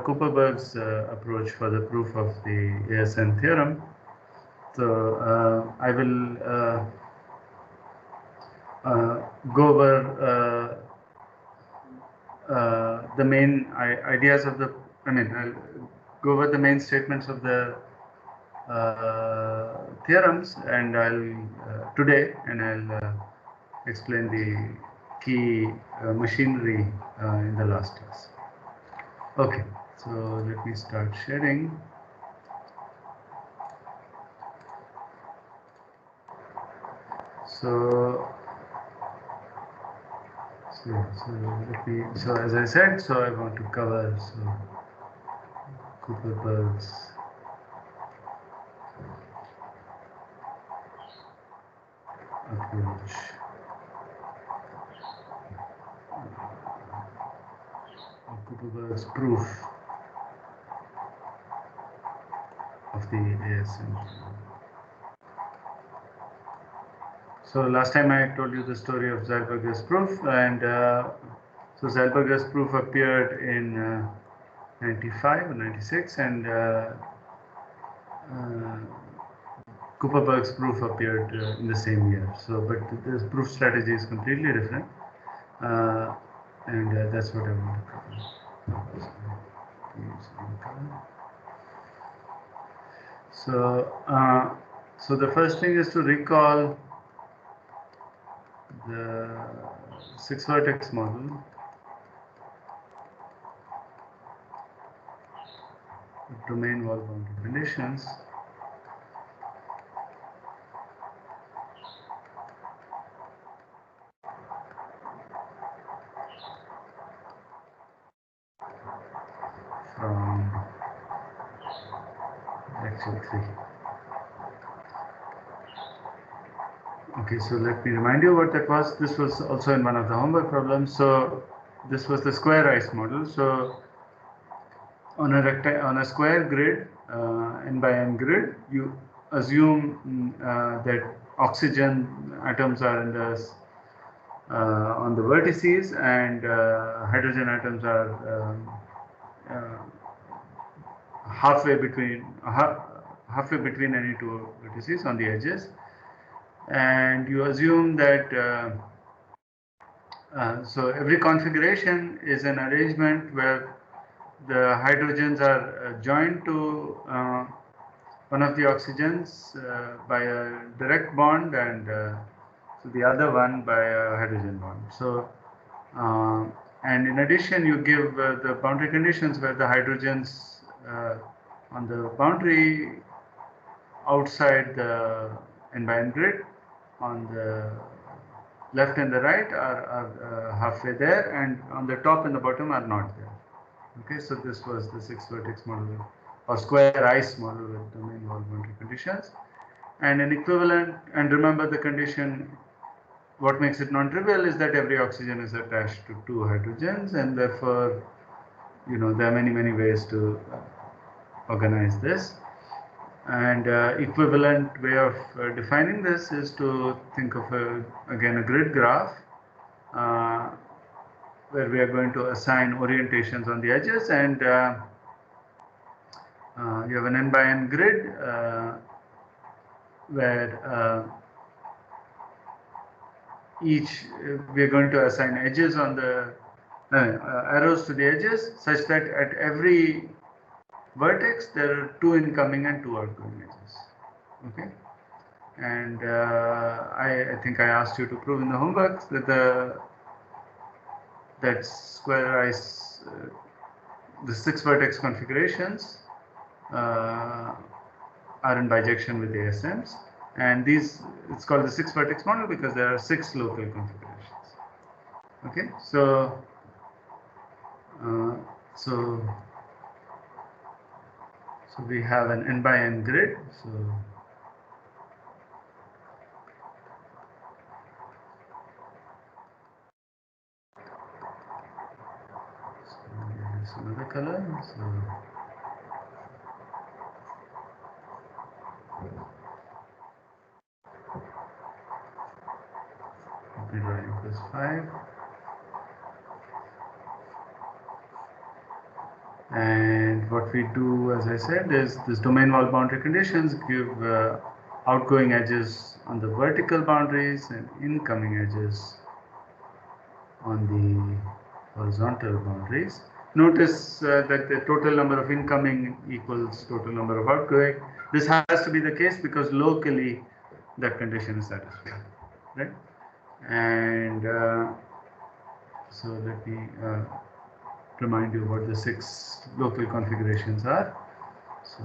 Kuperberg's approach for the proof of the ASM theorem. So I will go over the main ideas of the, I'll go over the main statements of the theorems, and I'll today, and I'll explain the key machinery in the last class. Okay, so let me start sharing. So as I said, so I want to cover Kuperberg's approach. Kuperberg's proof of the ASM. So last time I told you the story of Zeilberger's proof, and so Zeilberger's proof appeared in 95 or 96, and Kuperberg's proof appeared in the same year. So, but this proof strategy is completely different, and that's what I want to cover. So the first thing is to recall the 6-vertex model, domain wall boundary conditions. From lecture 3. Okay, so let me remind you what that was. This was also in one of the homework problems. So this was the square ice model. So on a square grid, n by n grid, you assume that oxygen atoms are in the on the vertices, and hydrogen atoms are halfway between any two vertices on the edges, and you assume that so every configuration is an arrangement where the hydrogens are joined to one of the oxygens by a direct bond, and so the other one by a hydrogen bond. So and in addition, you give the boundary conditions where the hydrogens on the boundary outside the n by n grid on the left and the right are halfway there, and on the top and the bottom are not there. Okay, so this was the 6-vertex model or square ice model with domain wall boundary conditions, and an equivalent. And remember the condition. What makes it non-trivial is that every oxygen is attached to 2 hydrogens, and therefore, there are many ways to organize this. And equivalent way of defining this is to think of again a grid graph where we are going to assign orientations on the edges, and you have an n by n grid where we are going to assign edges on the arrows to the edges, such that at every vertex there are 2 incoming and 2 outgoing edges. Okay, and I think I asked you to prove in the homework that that square ice, the 6-vertex configurations are in bijection with ASMs, and it's called the 6-vertex model because there are 6 local configurations. Okay, so we have an n by n grid. So another color. So be drawing +5. And what we do, as I said, is this domain wall boundary conditions give outgoing edges on the vertical boundaries and incoming edges on the horizontal boundaries. Notice that the total number of incoming equals total number of outgoing. This has to be the case because locally that condition is satisfied, right? And so let me remind you what the 6 local configurations are. So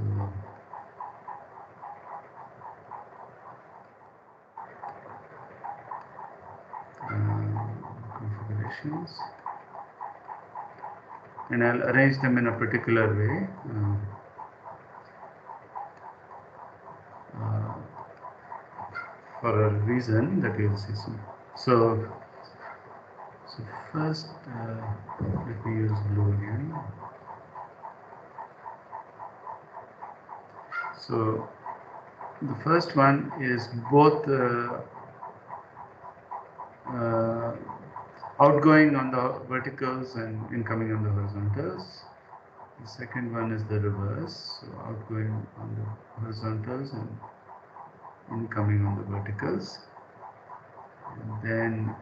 configurations, and I'll arrange them in a particular way for a reason that you'll see soon. So first, let me use blue again. So the first one is both outgoing on the verticals and incoming on the horizontals. The second one is the reverse, so outgoing on the horizontals and incoming on the verticals. And then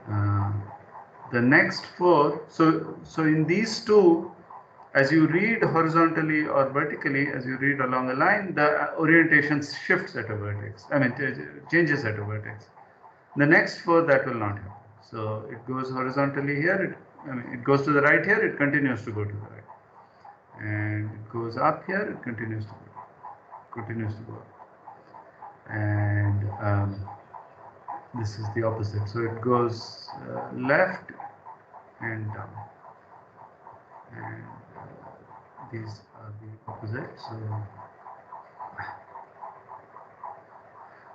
the next 4, so in these 2, as you read horizontally or vertically, as you read along a line, the orientation shifts at a vertex, changes at a vertex. The next 4, that will not happen. So it goes horizontally here, it goes to the right here, it continues to go to the right. And it goes up here, it continues to go up. And this is the opposite. So it goes left and down. And these are the opposite.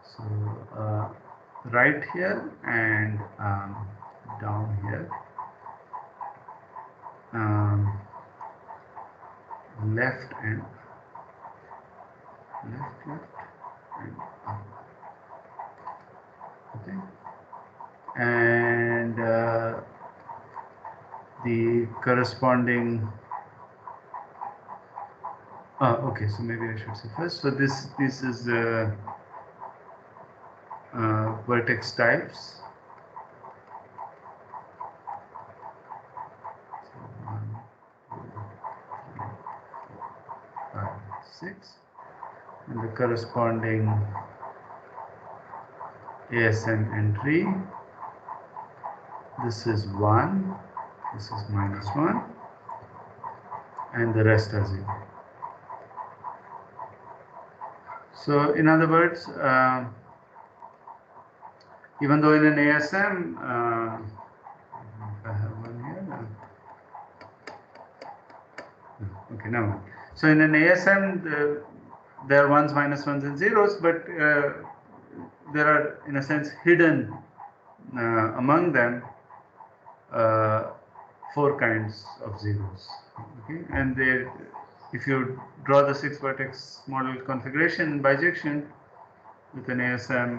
So right here and down here. Left and up. Okay. And the corresponding okay, so maybe I should say first. So this is vertex types. So 1, 2, 3, 4, 5, 6, and the corresponding ASM entry. This is 1, this is -1, and the rest are 0. So in other words, even though in an ASM, if I have one here, okay, now. So in an ASM, there are 1s, -1s, and 0s, but there are, in a sense, hidden among them 4 kinds of zeros. Okay, and if you draw the 6-vertex model configuration bijection with an ASM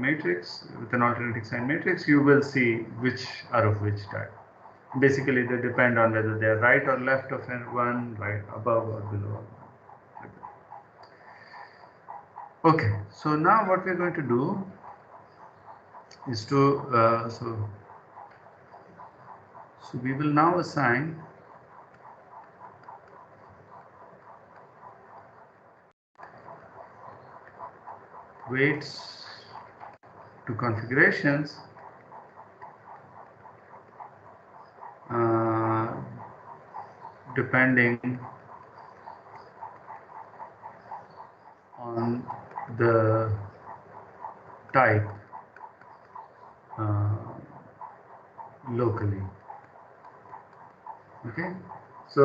matrix, with an alternating sign matrix, you will see which are of which type. Basically, they depend on whether they are right or left of one, right above or below. Okay, so now what we are going to do is to so we will now assign weights to configurations depending on the type locally. Okay, so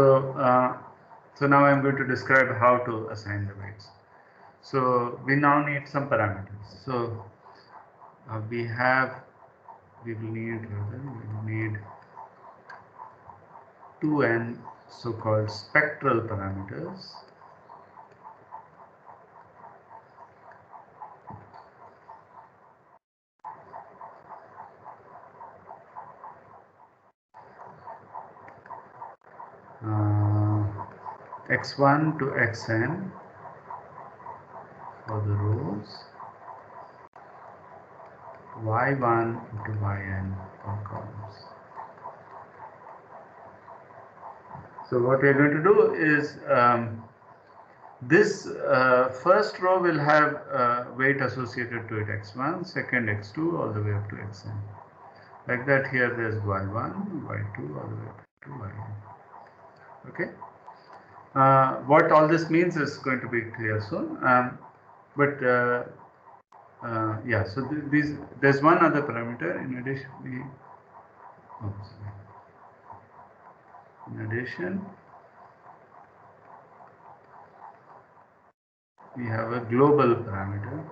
now I'm going to describe how to assign the weights. So we now need some parameters. So we will need 2n so-called spectral parameters. x1 to xn for the rows, y1 to yn for columns. So what we are going to do is this first row will have weight associated to it x1, second x2 all the way up to xn. Like that, here there's y1, y2 all the way up to yn. Okay. What all this means is going to be clear soon. Yeah, so there's one other parameter in addition. In addition, we have a global parameter.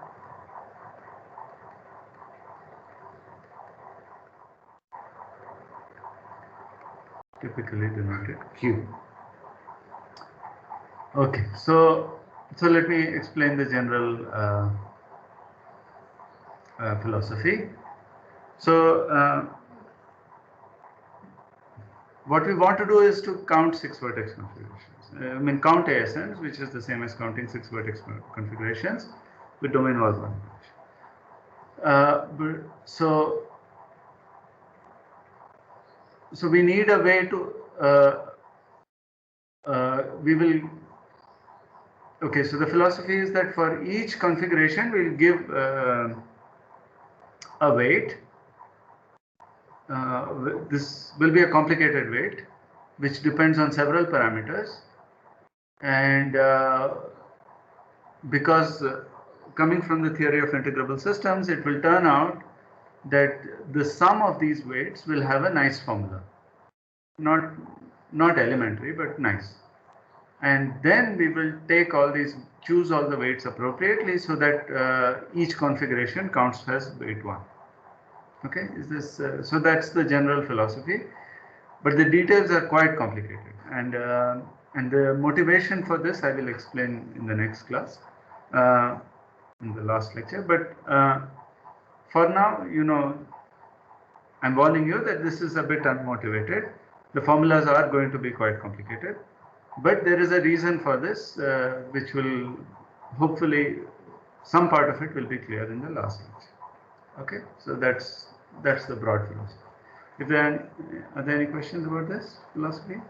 Typically denoted Q. Okay, so let me explain the general philosophy. So what we want to do is to count 6 vertex configurations. Count ASNs, which is the same as counting 6 vertex configurations with domain was 1. So we need a way to okay, so the philosophy is that for each configuration we'll give a weight. This will be a complicated weight which depends on several parameters, and because coming from the theory of integrable systems, it will turn out that the sum of these weights will have a nice formula, not elementary but nice, and then we will take all these, choose all the weights appropriately so that each configuration counts as weight 1. Okay, is this so that's the general philosophy, but the details are quite complicated, and the motivation for this I will explain in the next class, in the last lecture. But for now, I'm warning you that this is a bit unmotivated. The formulas are going to be quite complicated, but there is a reason for this, which will hopefully some part of it will be clear in the last lecture. Okay, so that's the broad philosophy. If are there any questions about this philosophy?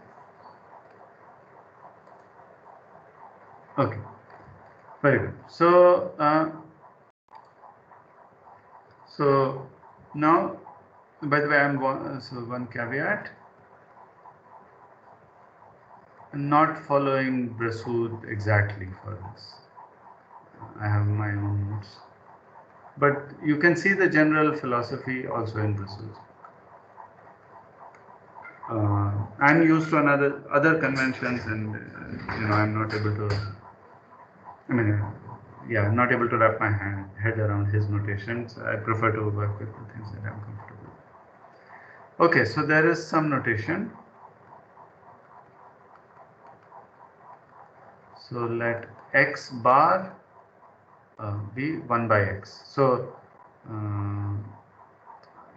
Okay, very good. So so now, by the way, one caveat: I'm not following Brasood exactly for this. I have my own notes, but you can see the general philosophy also in Brasood. I'm used to other conventions, and I'm not able to. I'm not able to wrap my head around his notations. I prefer to work with the things that I'm comfortable with. Okay, so there is some notation. So let x bar be 1 by x. So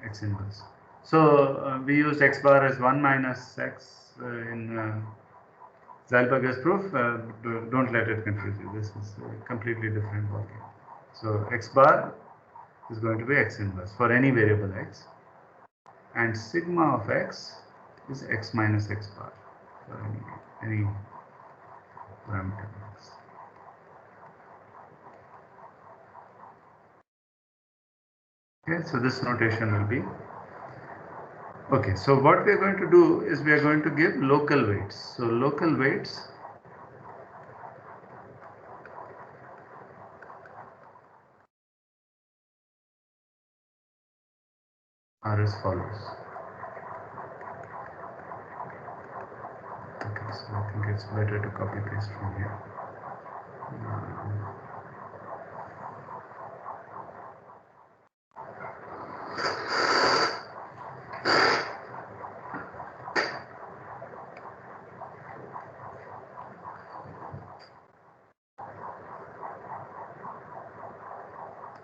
x inverse. So we used x bar as 1 minus x in Zeilberger's proof. Don't let it confuse you. This is a completely different ballgame. So x bar is going to be x inverse for any variable x, and sigma of x is x minus x bar for any parameter x. Okay, so this notation will be okay. So what we are going to do is we are going to give local weights. So local weights are as follows. Okay, so I think it's better to copy paste from here.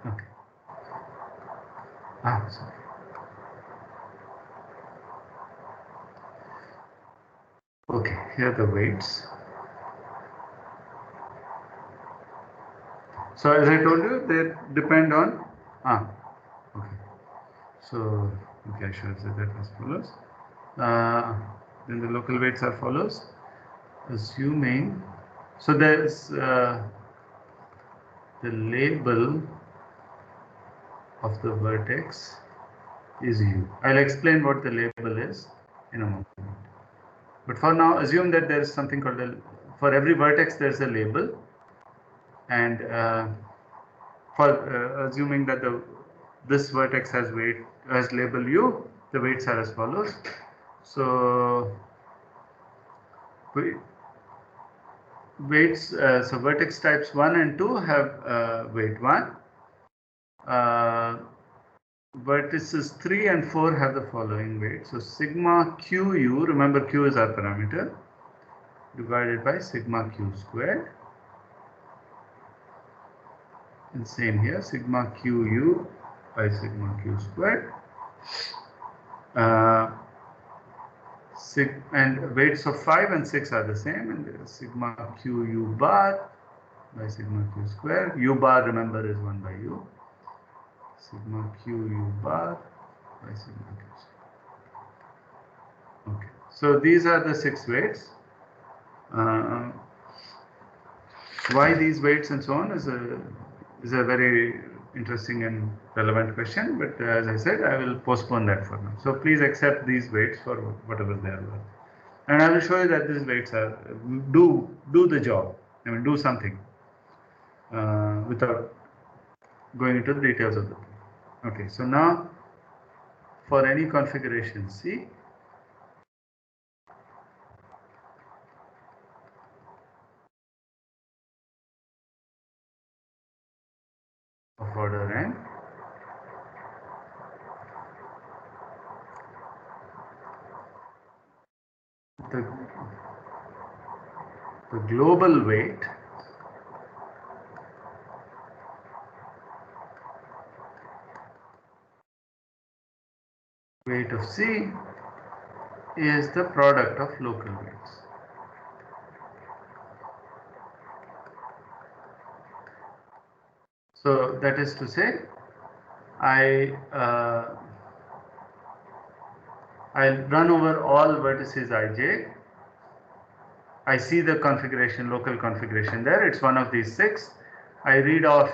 Okay. Sorry. Okay, here are the weights. So as I told you, they depend on okay. So okay, I should have said that as follows. Then the local weights are follows. Assuming, so there's the label of the vertex is u. I'll explain what the label is in a moment. But for now, assume that there is something called for every vertex there is a label, and for assuming that this vertex has label u, the weights are as follows. So weights, so vertex types 1 and 2 have weight 1. Vertices 3 and 4 have the following weight. So sigma qu, remember q is our parameter, divided by sigma q squared. And same here, sigma qu by sigma q squared. And weights of 5 and 6 are the same, and sigma qu bar by sigma q square. U bar, remember, is 1 by u. Sigma qu bar by sigma q square. Okay, so these are the 6 weights. Why these weights and so on is a very interesting and relevant question, but as I said, I will postpone that for now. So please accept these weights for whatever they are worth, and I will show you that these weights are do the job. I mean, do something without going into the details of the thing. Okay, so now for any configuration C, of order n, the global weight of C is the product of local weights. So that is to say, I run over all vertices ij. I see the configuration, local configuration there. It's one of these 6. I read off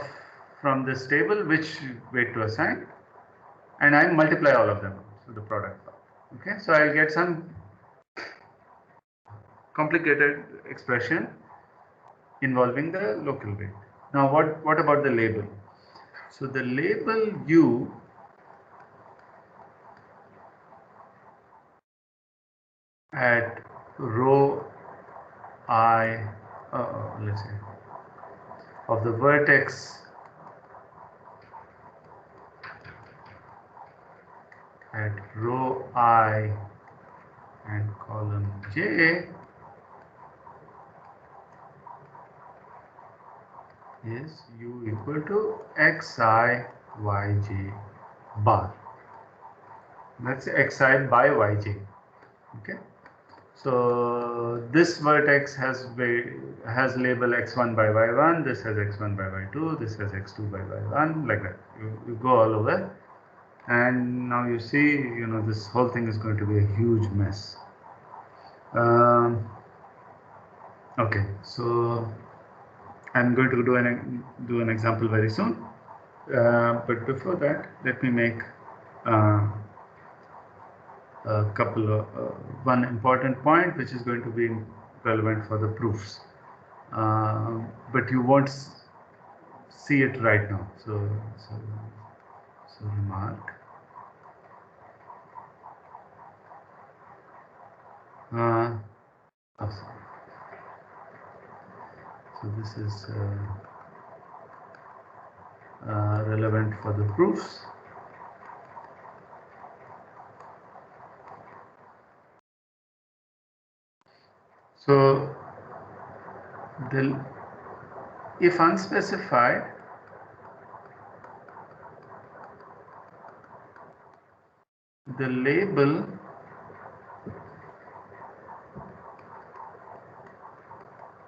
from this table which weight to assign, and I multiply all of them. So the product. Okay, so I'll get some complicated expression involving the local weight. Now what about the label? So the label u at rho I, let's say, of the vertex at rho I and column j is u equal to xi yj bar. That's xi by yj. Okay. So this vertex has label x1 by y1, this has x1 by y2, this has x2 by y1, like that. You go all over, and now you see, this whole thing is going to be a huge mess. Okay, so I'm going to do an example very soon, but before that, let me make a couple of one important point which is going to be relevant for the proofs, but you won't see it right now. So remark. So this is relevant for the proofs. So if unspecified, the label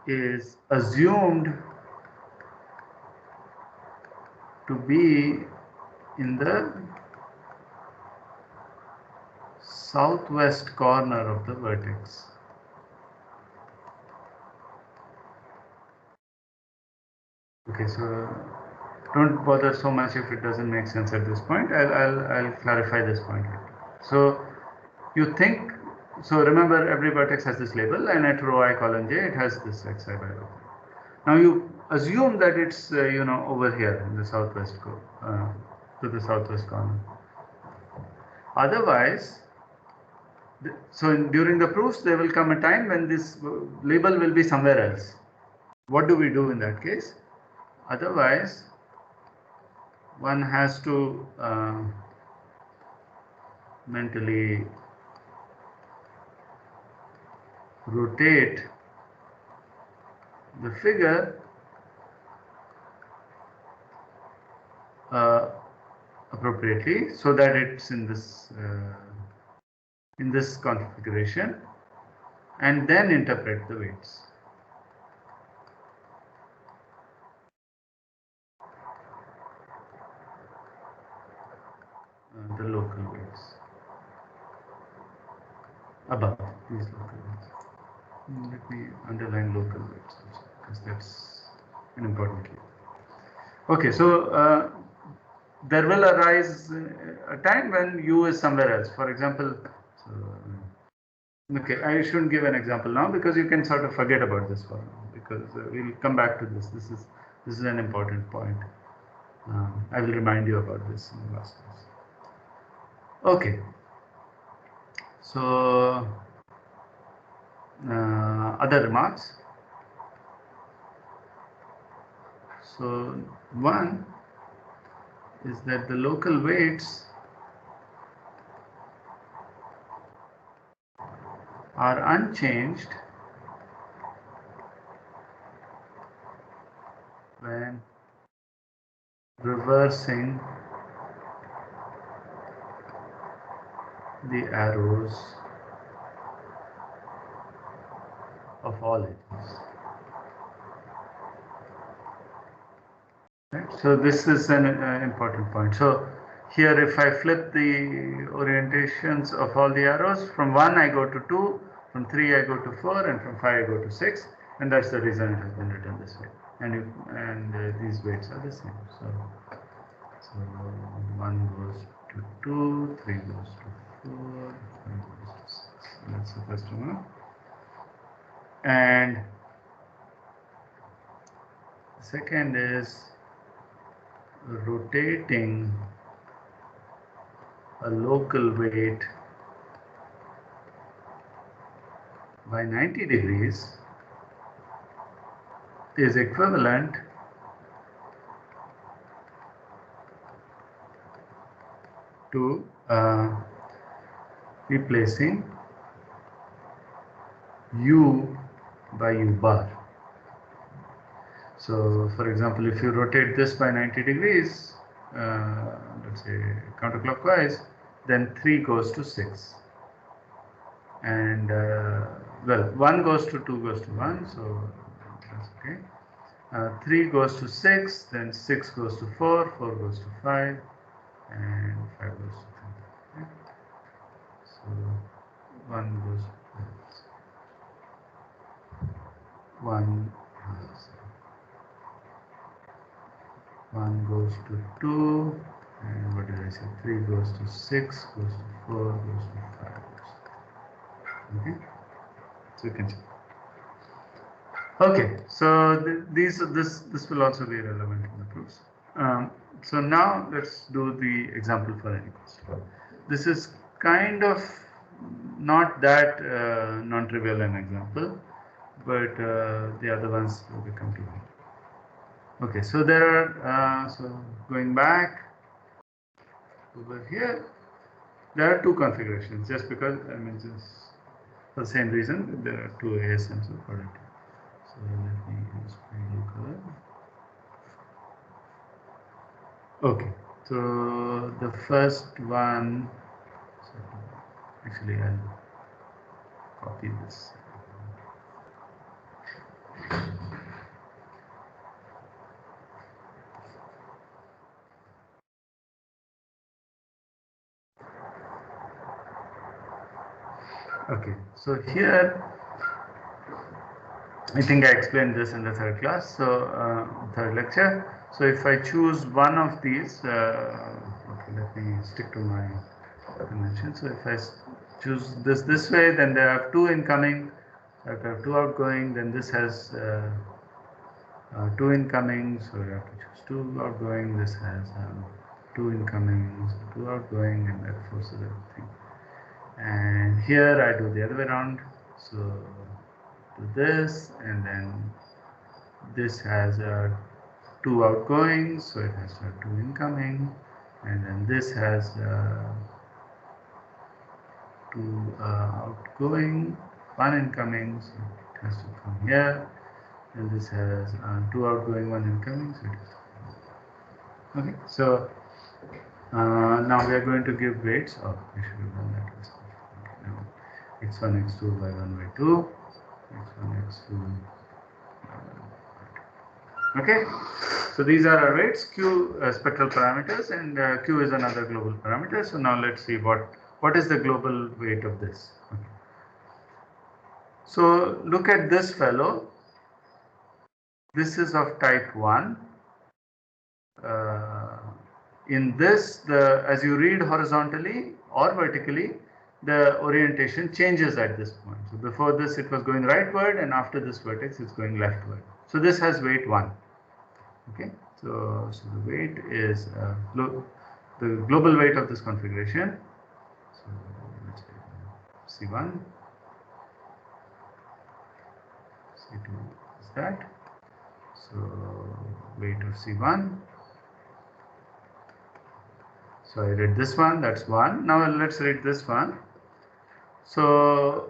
is assumed to be in the southwest corner of the vertex. Okay, so don't bother so much if it doesn't make sense at this point. I'll clarify this point later. So you think, so remember every vertex has this label, and at rho I colon j it has this xi by rho. Now you assume that it's over here in the southwest to the southwest corner. Otherwise, during the proofs there will come a time when this label will be somewhere else. What do we do in that case? Otherwise, one has to mentally rotate the figure appropriately so that it's in this configuration, and then interpret the weights. The local weights above these local weights. Let me underline local weights also, because that's an important key. Okay, so there will arise a time when u is somewhere else. For example, okay, I shouldn't give an example now because you can sort of forget about this one, because we'll come back to this. This is an important point. I will remind you about this in the last class. Okay. So other remarks. So one is that the local weights are unchanged when reversing the arrows of all edges. Right? So this is an important point. So here if I flip the orientations of all the arrows, from 1 I go to 2, from 3 I go to 4, and from 5 I go to 6, and that's the reason it has been written this way. And these weights are the same. So 1 goes to 2, 3 goes to 4, 5 goes to 6. So that's the first one. And the second is rotating a local weight by 90 degrees is equivalent to replacing u by u bar. So for example, if you rotate this by 90 degrees, let's say counterclockwise, then 3 goes to 6. And well, 1 goes to 2 goes to 1, so that's okay. 3 goes to 6, then 6 goes to 4, 4 goes to 5, and 5 goes to 3. Okay. So 1 goes to 1. 1 goes to 2, and what did I say? 3 goes to 6, goes to 4, goes to 5. Okay, so you can see. Okay, so this will also be relevant in the proofs. So now let's do the example for n equals to 4. This is kind of not that non-trivial an example, but the other ones will become trivial. Okay, so there are, so going back over here, there are two configurations, just because, I mean, just for the same reason, there are two ASMs according to. So let me use blue color. Okay, so the first one, so actually I'll copy this. Okay, so here I think I explained this in the third class, so third lecture. So if I choose one of these, okay, let me stick to my convention. So if I choose this way, then there are two incoming, if I have two outgoing, then this has two incoming, so you have to choose two outgoing, this has two incoming, so two outgoing, and that forces everything. And here I do the other way around, so do this, and then this has two outgoing, so it has to have two incoming, and then this has two outgoing, one incoming, so it has to come here, and this has two outgoing, one incoming, so it has to come. Okay, so now we are going to give weights. Oh, I should have done that. Okay, now x1, x2, y1, y2, x1, x2. Okay, so these are our weights, q spectral parameters, and q is another global parameter. So now let's see what is the global weight of this. Okay. So look at this fellow. This is of type 1. In this, as you read horizontally or vertically, the orientation changes at this point. So before this it was going rightward, and after this vertex it's going leftward. So this has weight 1. Okay, so the weight is the global weight of this configuration. So let's say C1, C2 is that. So weight of C1. So I read this one, that's 1. Now let's read this one. So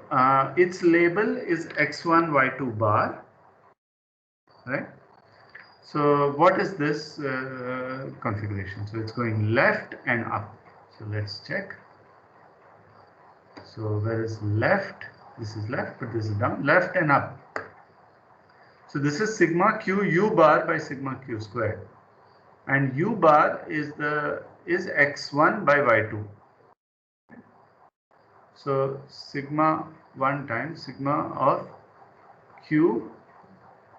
its label is x1 y2 bar, right? So what is this configuration? So it's going left and up. So let's check. So where is left? This is left, but this is down. Left and up. So this is sigma q u bar by sigma q squared, and u bar is x1 by y2. So sigma 1 times sigma of q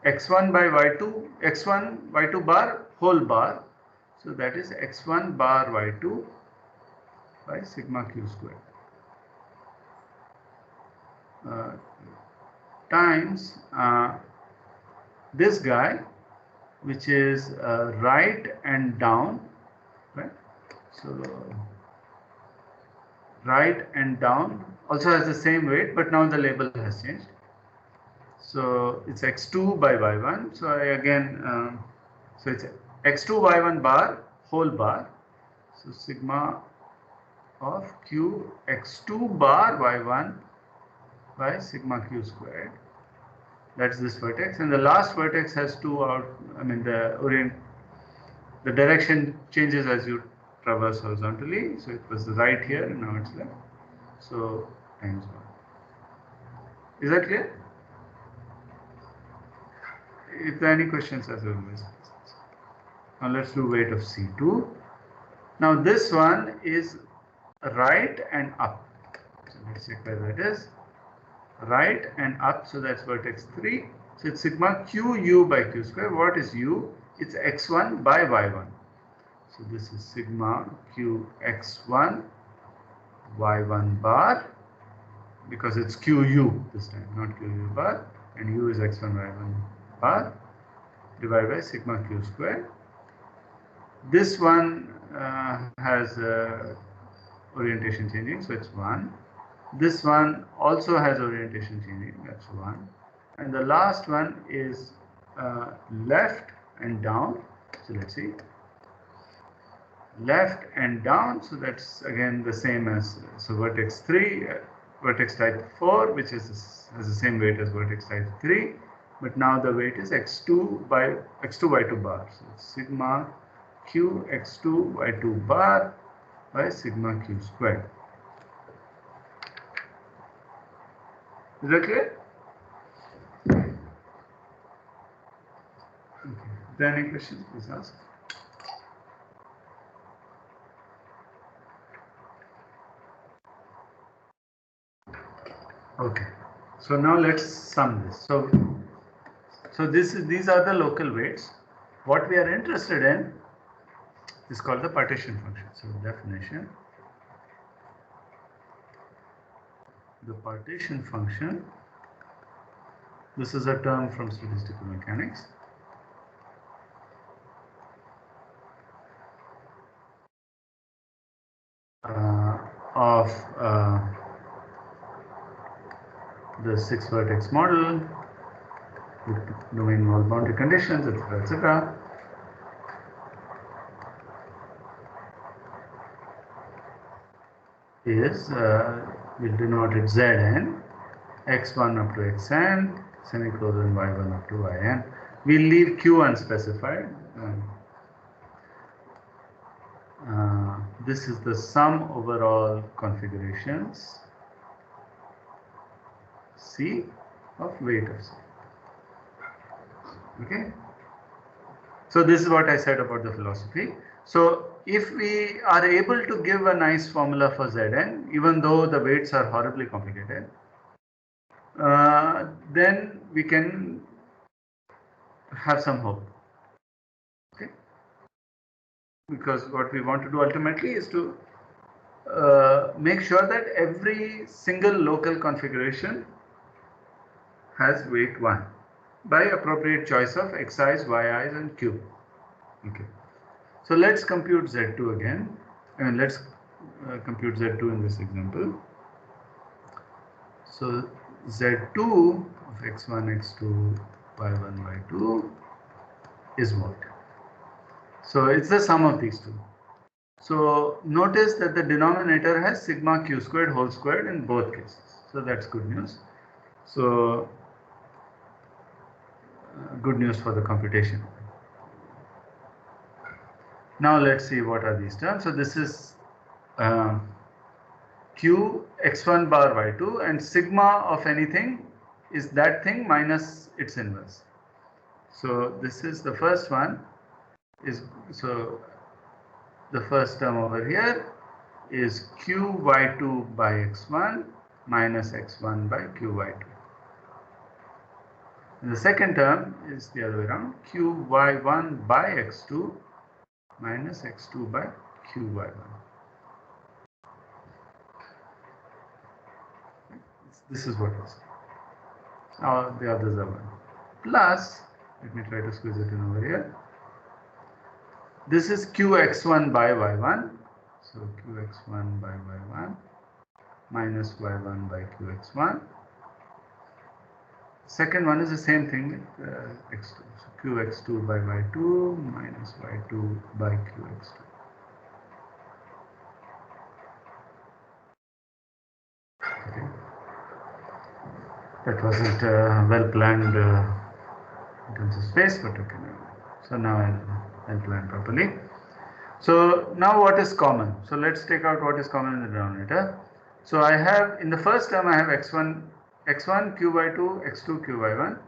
x1 by y2, x1 y2 bar whole bar. So that is x1 bar y2 by sigma q squared times this guy, which is right and down, right? So right and down also has the same weight, but now the label has changed. So it's x2 by y1. So I again, so it's x2 y1 bar whole bar. So sigma of q x2 bar y1 by sigma q squared. That's this vertex, and the last vertex has two out. I mean the direction changes as you traverse horizontally. So it was right here, and now it's left. So times 1. Is that clear? If there are any questions, as always. Now let's do weight of C2. Now this one is right and up. So let's check where that is. Right and up, so that's vertex 3. So it's sigma q u by q square. What is u? It's x1 by y1. So this is sigma q x1 y1 bar, because it's qu this time, not qu bar, and u is x1 y1 bar, divided by sigma q square. This one has orientation changing, so it's 1. This one also has orientation changing, that's 1. And the last one is left and down. So let's see, left and down, so that's again the same as, so vertex 3, vertex type 4, which has the same weight as vertex type 3, but now the weight is x2 by x2 y2 bar. So it's sigma q x2 y2 bar by sigma q squared. Is that clear? Okay. If there are any questions, please ask. Okay, so now let's sum this. So these are the local weights. What we are interested in is called the partition function. So definition, the partition function, this is a term from statistical mechanics. Of the 6 vertex model with domain wall boundary conditions, etc., etc. Is we'll denote it Zn, x1 up to xn, semicolon y1 up to yn. We'll leave q unspecified. This is the sum overall configurations C of weight of C. Okay. So this is what I said about the philosophy. So if we are able to give a nice formula for Zn, even though the weights are horribly complicated, then we can have some hope. Okay. Because what we want to do ultimately is to make sure that every single local configuration has weight 1 by appropriate choice of xi's, yi's and q. Okay. So let's compute Z2 again, and let's compute Z2 in this example. So Z2 of x1, x2, y1, y2 is what? So it's the sum of these two. So notice that the denominator has sigma q squared whole squared in both cases. So that's good news. So good news for the computation. Now let's see what are these terms. So this is q x1 bar y2, and sigma of anything is that thing minus its inverse. So this is the first one. So the first term over here is q y2 by x1 minus x1 by q y2. And the second term is the other way around, q y1 by x2 minus x2 by q y1. This is what it is. Now the others are 1. Plus, let me try to squeeze it in over here. This is qx1 by y1. So qx1 by y1 minus y1 by qx1. Second one is the same thing with x2. So qx2 by y2 minus y2 by qx2. Okay. That wasn't well planned in terms of space, but okay. So now I'll plan properly. So now what is common? So let's take out what is common in the denominator. So I have, in the first term I have x1 q by 2, x2 q by 1.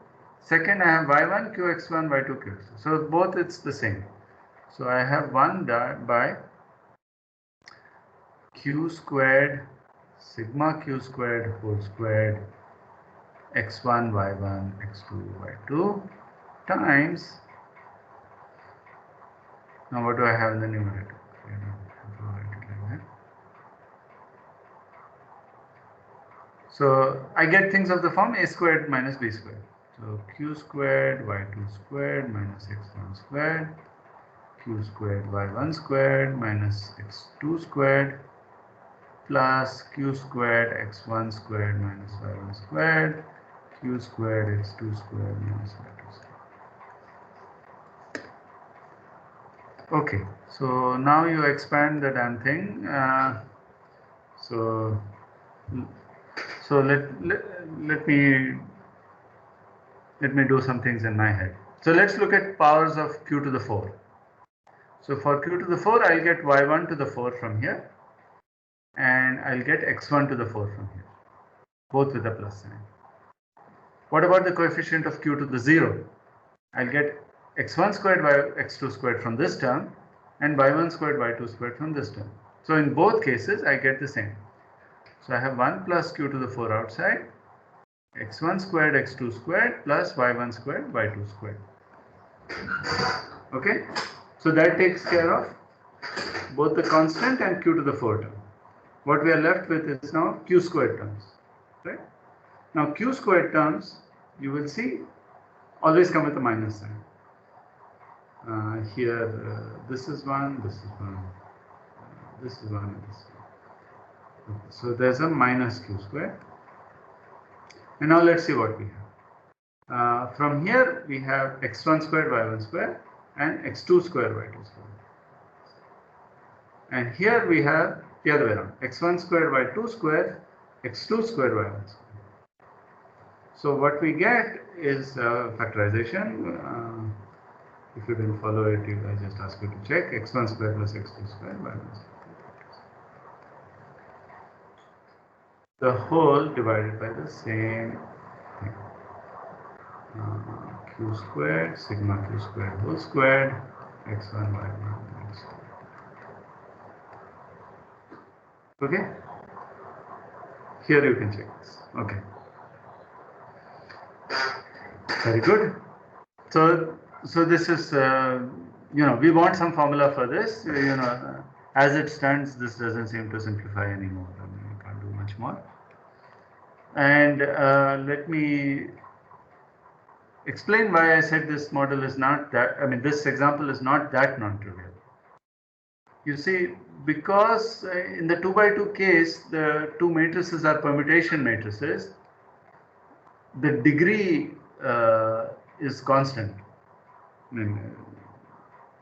Second I have y1 qx1 y2 qx2. So both it's the same. So I have 1 by q squared sigma q squared whole squared x1 y1 x2 y2 times, now what do I have in the numerator? So I get things of the form a squared minus b squared. So q squared y2 squared minus x1 squared, q squared y1 squared minus x2 squared, plus q squared x1 squared minus y1 squared, q squared x2 squared minus y2 squared. Okay, so now you expand the damn thing. So let me do some things in my head. So let's look at powers of q to the 4. So for q to the 4, I'll get y1 to the 4 from here, and I'll get x1 to the 4 from here, both with a plus sign. What about the coefficient of q to the 0? I'll get x1 squared by x2 squared from this term, and y1 squared y2 squared from this term. So in both cases, I get the same. So I have 1 plus q to the 4 outside, x1 squared x2 squared plus y1 squared y2 squared. Okay, so that takes care of both the constant and q to the 4 term. What we are left with is now q squared terms, right? Now q squared terms, you will see, always come with a minus sign. Here this is 1, this is 1, this is 1, and this is 1. Okay, so there's a minus q squared. And now let's see what we have. From here we have x1 squared y1 squared and x2 squared y2 squared. And here we have the other way around, x1 squared y2 squared, x2 squared y1 squared. So what we get is factorization. If you didn't follow it, I just ask you to check x1 squared plus x2 squared y1 squared. The whole divided by the same thing. Q squared sigma q squared whole squared x1 y1 x2. Okay, here you can check this. Okay, very good. So this is we want some formula for this. As it stands, this doesn't seem to simplify anymore. I mean, you can't do much more. And let me explain why I said this model is not that, this example is not that non-trivial. You see, because in the 2 by 2 case, the two matrices are permutation matrices, the degree is constant.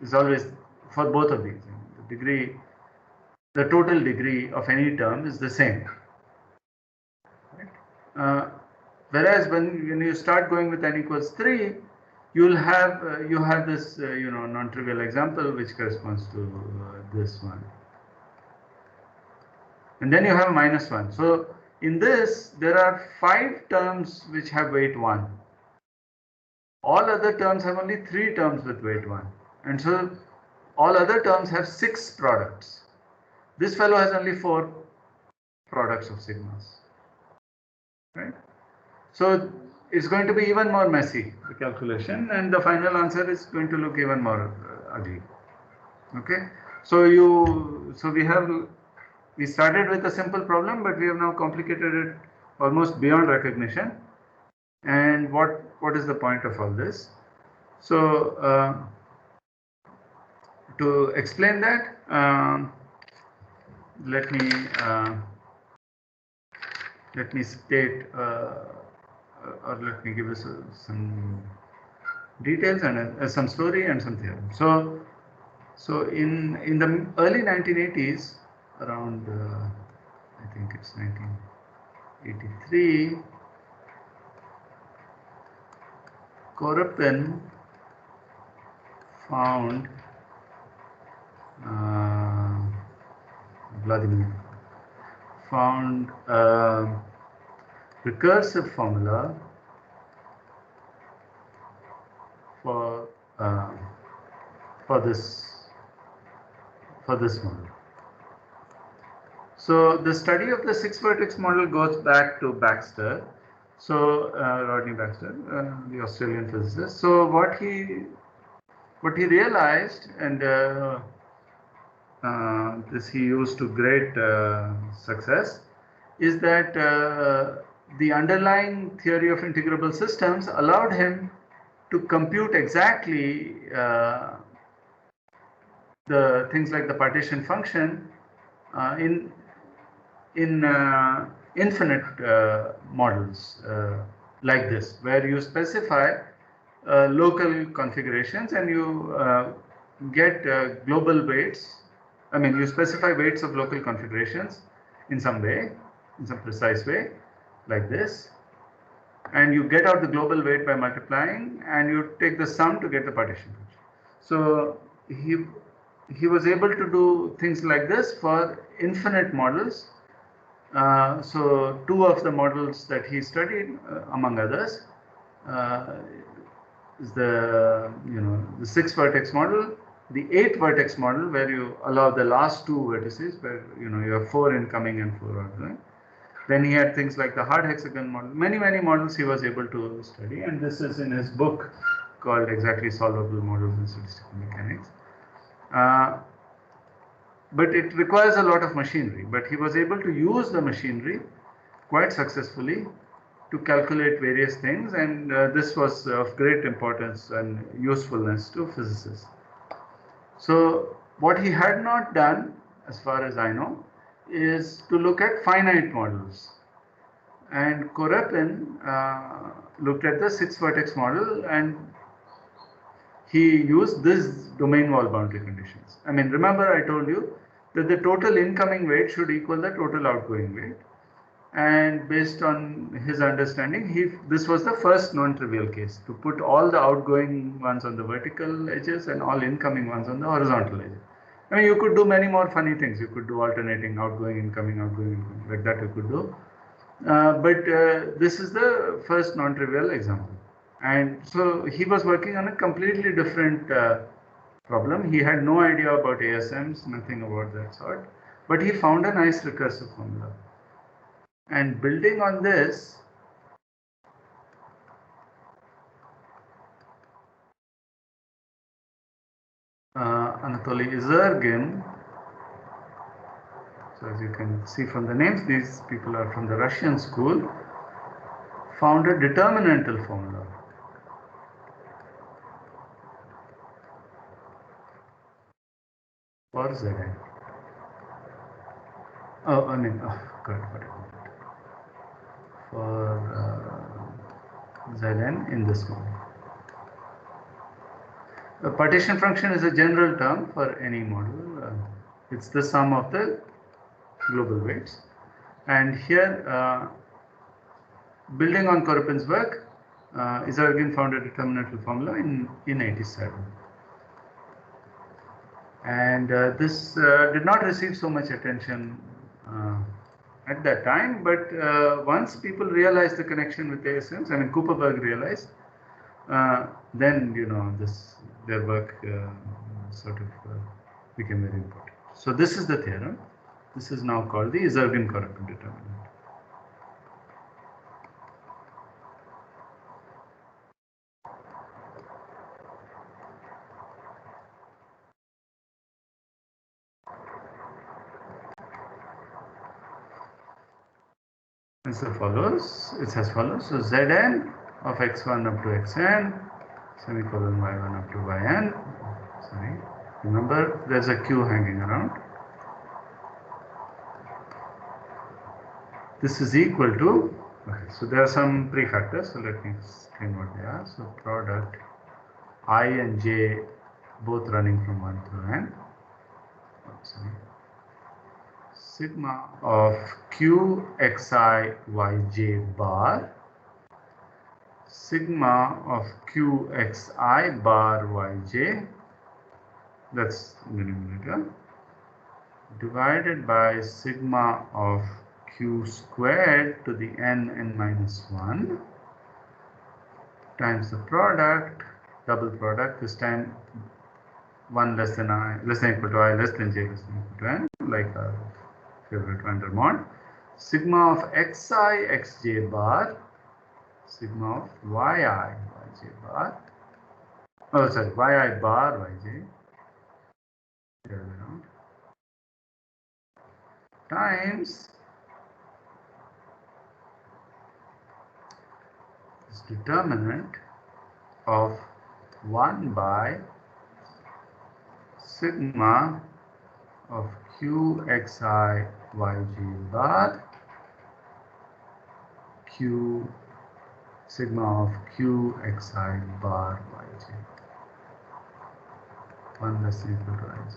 Is always for both of these. The total degree of any term is the same. Right? Whereas when you start going with n equals 3, you'll have you have this non-trivial example which corresponds to this one, and then you have -1. So in this there are 5 terms which have weight 1. All other terms have only 3 terms with weight 1, and so all other terms have 6 products. This fellow has only 4 products of sigmas, right? So it's going to be even more messy, the calculation, and the final answer is going to look even more ugly. Okay, so we started with a simple problem, but we have now complicated it almost beyond recognition. And what is the point of all this? So to explain that, let me state or let me give us some details and some story and some theorem. So in the early 1980s, around I think it's 1983, Koropin found Vladimir found a recursive formula for this model. So the study of the 6-vertex model goes back to Baxter. So Rodney Baxter, the Australian physicist. So what he realized, and this he used to great success, is that the underlying theory of integrable systems allowed him to compute exactly the things like the partition function in infinite models like this, where you specify local configurations and you get global weights. You specify weights of local configurations in some way, in some precise way, like this, and you get out the global weight by multiplying, and you take the sum to get the partition function. So he was able to do things like this for infinite models. So 2 of the models that he studied, among others, is the 6-vertex model, the 8-vertex model, where you allow the last 2 vertices, where you have 4 incoming and 4 outgoing, Then he had things like the hard hexagon model. Many models he was able to study, and this is in his book called Exactly Solvable Models in Statistical Mechanics. But it requires a lot of machinery. But he was able to use the machinery quite successfully to calculate various things, and this was of great importance and usefulness to physicists. So what he had not done, as far as I know, is to look at finite models. And Korepin looked at the 6-vertex model, and he used this domain wall boundary conditions. I mean, remember I told you that the total incoming weight should equal the total outgoing weight. And based on his understanding, this was the first non-trivial case, to put all the outgoing ones on the vertical edges and all incoming ones on the horizontal edges. I mean, you could do many more funny things. You could do alternating outgoing, incoming, like that you could do. But this is the first non-trivial example. And so he was working on a completely different problem. He had no idea about ASMs, nothing about that sort. But he found a nice recursive formula. And building on this, Anatoly Izergin, so as you can see from the names, these people are from the Russian school, found a determinantal formula. For Zn. Oh, I mean, got it. For Zn in this model. A partition function is a general term for any model. It's the sum of the global weights. And here, building on Korepin's work, Izergin found a determinantal formula in 87. And this did not receive so much attention at that time, but once people realized the connection with ASMs, I mean Kuperberg realized, then their work sort of became very important. So this is the theorem. This is now called the Izergin-Korepin determinant. It's as follows. It's as follows. So Zn of x1 up to xn, semicolon y1 up to yn. Sorry. Remember, there's a q hanging around. This is equal to, okay, so there are some prefactors, so let me explain what they are. So product I and j both running from 1 to n. Sorry. Sigma of q xi yj bar, sigma of q xi bar yj, that's the numerator, divided by sigma of q squared to the n minus 1 times the product, double product, this time 1 less than equal to I, less than j, less than equal to n, like our favorite van der Monde, sigma of xi xj bar, sigma of yi yj bar, oh sorry, yi bar yj, the other way around, times this determinant of 1 by sigma of q xi yj bar, q sigma of q xi bar yj, 1 less than equal to ij.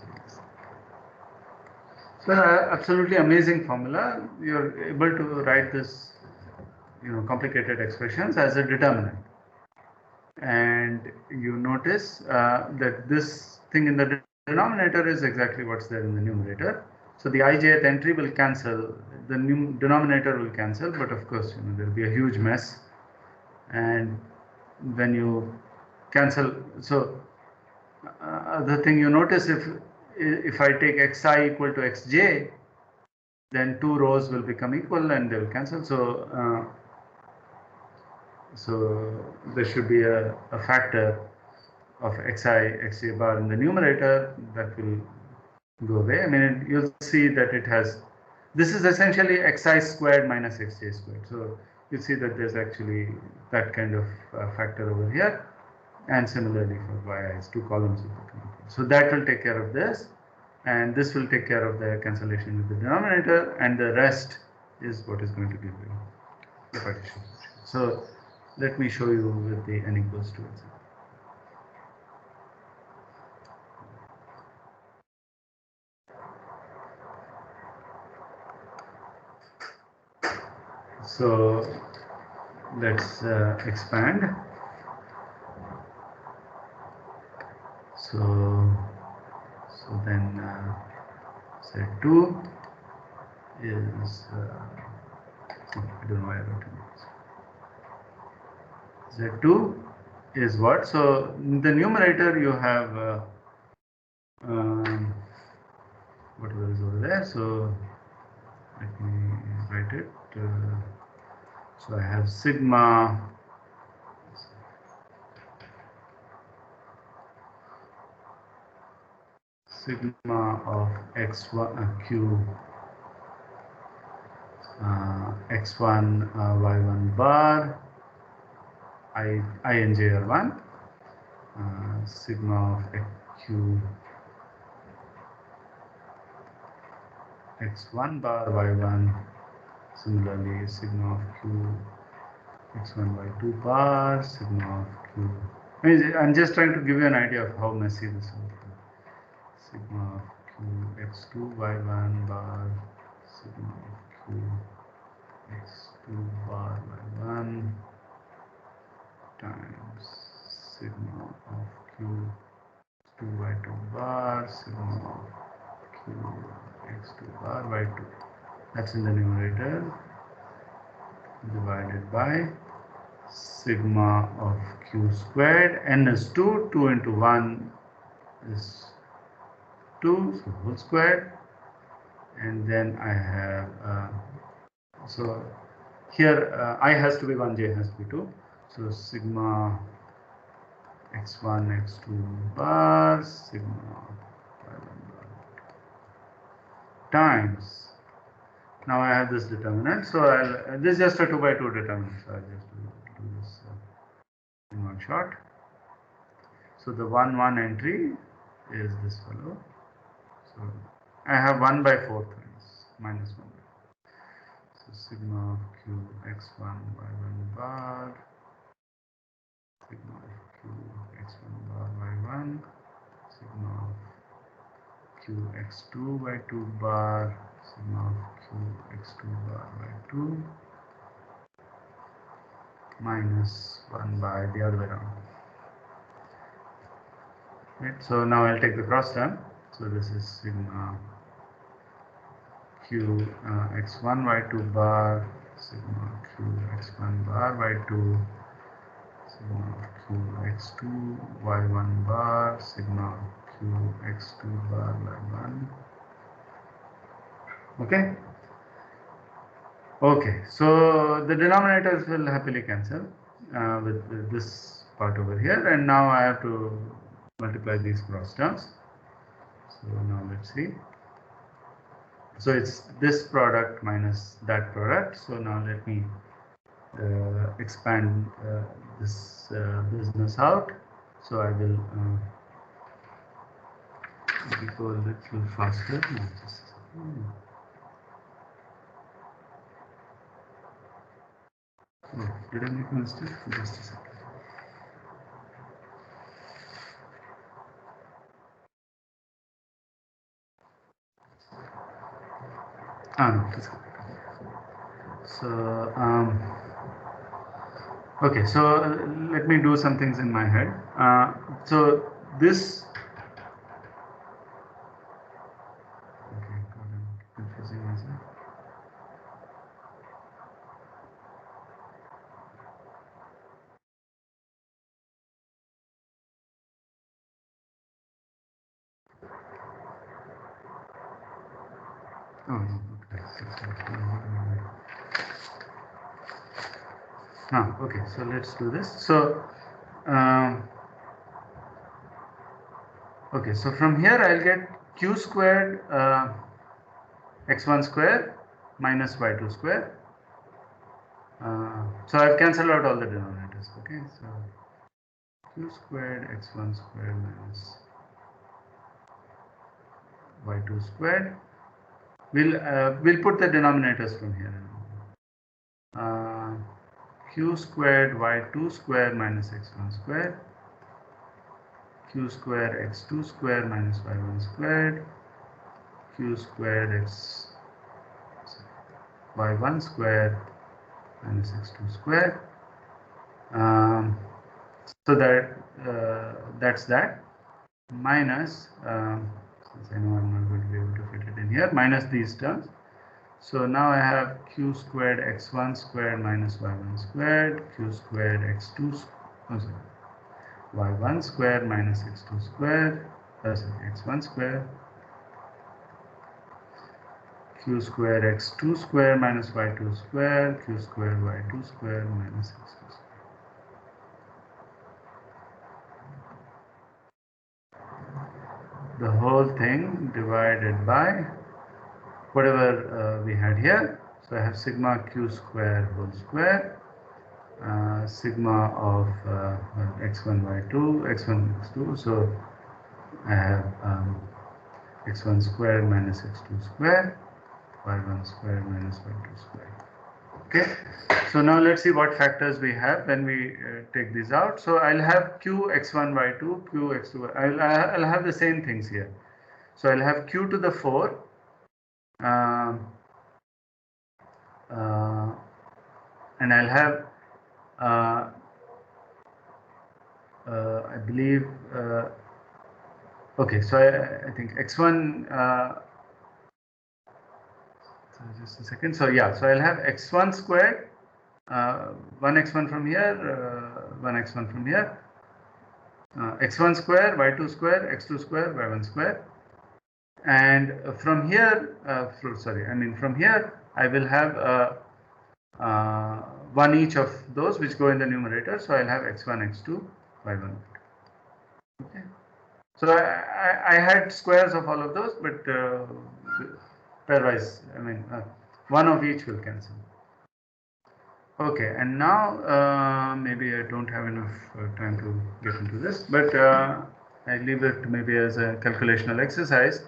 So absolutely amazing formula. You're able to write this, complicated expressions as a determinant. And you notice that this thing in the denominator is exactly what's there in the numerator. So the ijth entry will cancel, the denominator will cancel, but of course, there will be a huge mess. And when you cancel, so the thing you notice, if I take xi equal to xj, then two rows will become equal and they will cancel. So there should be a factor of xi bar in the numerator that will go away. I mean, you'll see that it has, this is essentially xi squared minus xj squared. So you see that there's actually that kind of factor over here, and similarly for yi is two columns of the equal. So that will take care of this, and this will take care of the cancellation with the denominator, and the rest is what is going to give you the partition. So let me show you with the n equals 2, etc. So let's expand. So then Z2 is I don't know why I wrote it. Z2 is what? So in the numerator you have whatever is over there. So let me write it. So I have sigma of x1 q x1 y1 bar I and j are 1, sigma of q x1 bar y1, similarly sigma of q x1 y2 bar, sigma of q. I'm just trying to give you an idea of how messy this will be. Sigma of q x2 y1 bar, sigma of q x2 bar y1 times sigma of q x2 y2 bar, sigma of q x2 bar y2. That's in the numerator, divided by sigma of q squared. N is 2, 2 into 1 is 2, so whole squared. And then I have, so here I has to be 1, j has to be 2. So sigma x1, x2 bar, sigma y1 bar times. Now I have this determinant. So this is just a 2 by 2 determinant. So I'll just do this in one shot. So the 1, 1 entry is this fellow. So I have 1 by 4 times minus 1. So sigma of q x1 y1 bar, sigma of q x1 bar y1, sigma of q x2 y2 bar, sigma of q x2 bar y2 minus 1 by the other way around. Right. So now I'll take the cross term. So this is sigma q x1 y2 bar, sigma q x1 bar y2, sigma q x2 y1 bar, sigma q x2 bar y1. Okay. Okay. So the denominators will happily cancel with this part over here, and now I have to multiply these cross terms. So now let's see. So it's this product minus that product. So now let me expand this business out. So I will go a little faster. Oh, did I make a mistake? Just a second. No, that's good. So okay, so let me do some things in my head. So this okay, God, I'm confusing myself. Oh no, okay. Okay, so let's do this. So okay, so from here I'll get q squared x1 square minus y2 square. So I've cancelled out all the denominators. Okay, so q squared x1 squared minus y2 squared. We'll put the denominators from here. Q squared y2 square minus x1 square, q squared x2 square minus y1 squared, q squared y1 square minus x2 square. So that's that, minus, since I know I'm not going to be able to fit it in here, minus these terms. So now I have q squared x1 squared minus y1 squared, q squared x2 y1 squared minus x2 squared, x1 squared, q squared x2 squared minus y2 squared, q squared y2 squared minus x2 squared. The whole thing divided by whatever we had here. So I have sigma q square whole square, sigma of x1 y2, x1 x2. So I have x1 square minus x2 square, y1 square minus y2 square. Okay, so now let's see what factors we have when we take these out. So I'll have q x1 y2, q x2. I'll have the same things here. So I'll have q to the 4. And I'll have I believe okay, so I think x1 so just a second. So yeah, so I'll have x1 squared, 1x1 from here, 1x1 from here, x1 square, y2 square, x2 square, y1 square, and from here from here I will have one each of those which go in the numerator. So I'll have x1, x2, y1. Okay. So I had squares of all of those, but pairwise, one of each will cancel. Okay, and now maybe I don't have enough time to get into this, but I leave it maybe as a calculational exercise.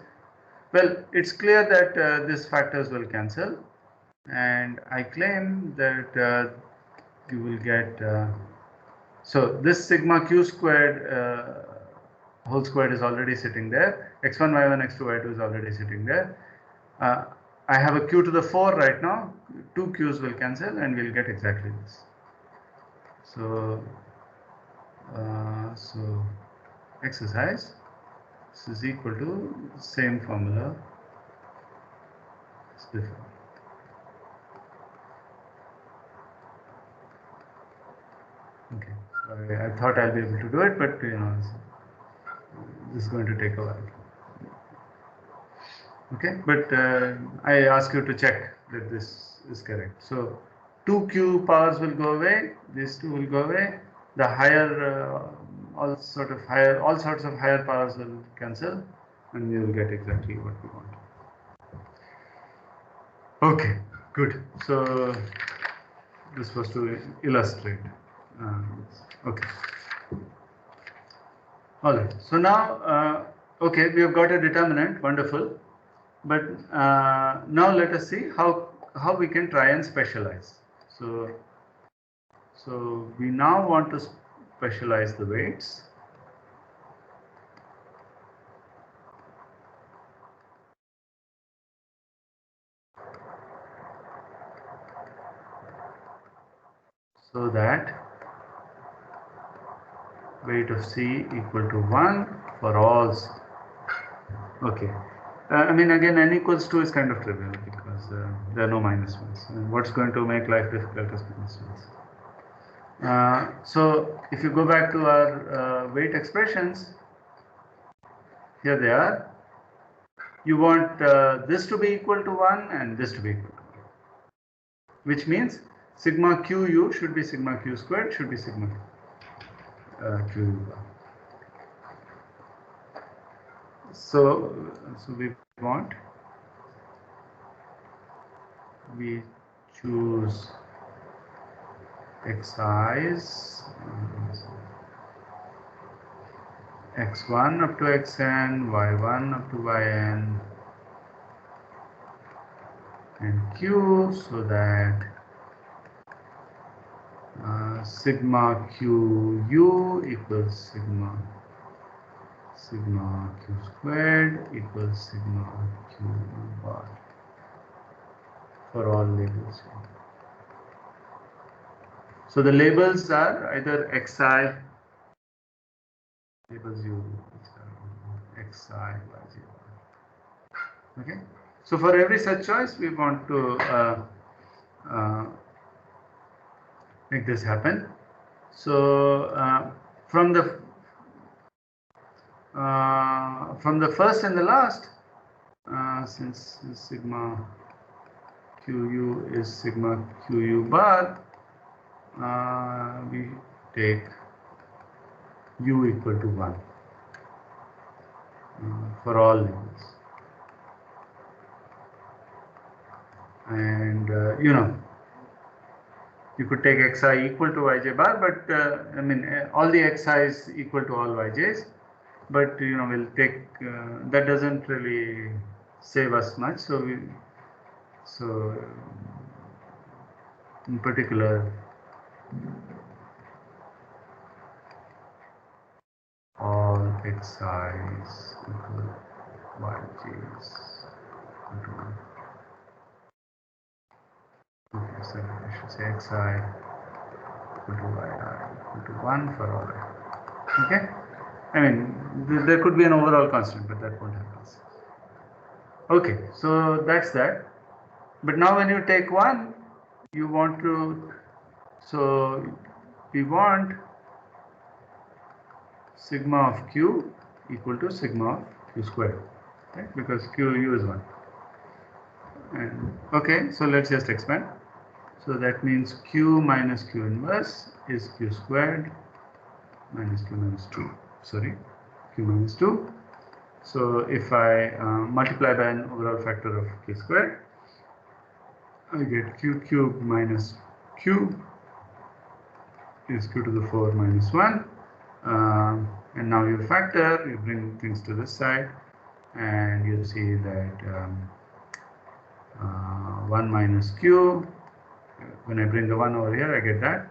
Well, it's clear that these factors will cancel, and I claim that you will get, so this sigma q squared whole squared is already sitting there, x1, y1, x2, y2 is already sitting there. I have a q to the 4 right now, 2 q's will cancel and we'll get exactly this. So, so exercise, this is equal to same formula as before. Okay, so I thought I'll be able to do it, but this is going to take a while. Okay, but I ask you to check that this is correct. So 2q powers will go away, these two will go away, the higher all sorts of higher powers will cancel, and we will get exactly what we want. Okay, good. So this was to illustrate. Okay. All right. So now, okay, we have got a determinant. Wonderful. But now let us see how we can try and specialize. So we now want to specialize the weights. So that weight of C equal to 1 for all C. Okay. Again, n equals 2 is kind of trivial because there are no minus ones. And what's going to make life difficult is minus ones. So if you go back to our weight expressions, here they are. you want this to be equal to 1 and this to be equal to 1, which means sigma qu should be sigma q squared, should be sigma qu bar. So we choose xi's x1 up to xn, y1 up to yn, and q, so that sigma qu equals sigma q squared equals sigma q bar for all labels. So the labels are either xi, labels u, xi, yj. Okay. So for every such choice, we want to make this happen. So from the first and the last, since sigma qu is sigma qu bar, we take u equal to 1 for all labels, and you could take xi equal to yj bar, but I mean all the xi's equal to all yj's, but we'll take that doesn't really save us much, so in particular all xi's equal yj's equal to 1. Okay, so I should say xi equal to yi equal to 1 for all I. Okay, I mean there could be an overall constant, but that won't happen. Okay, so that's that. But now when you take 1, you want to, so we want sigma of q equal to sigma of q squared, right? Because qu is 1. And okay, so let's just expand. So that means q minus q inverse is q squared minus q minus 2. Sorry, q minus 2. So if I multiply by an overall factor of q squared, I get q cubed minus q is q to the 4 minus 1. And now you factor, you bring things to this side, and you see that 1 minus q, when I bring the 1 over here, I get that.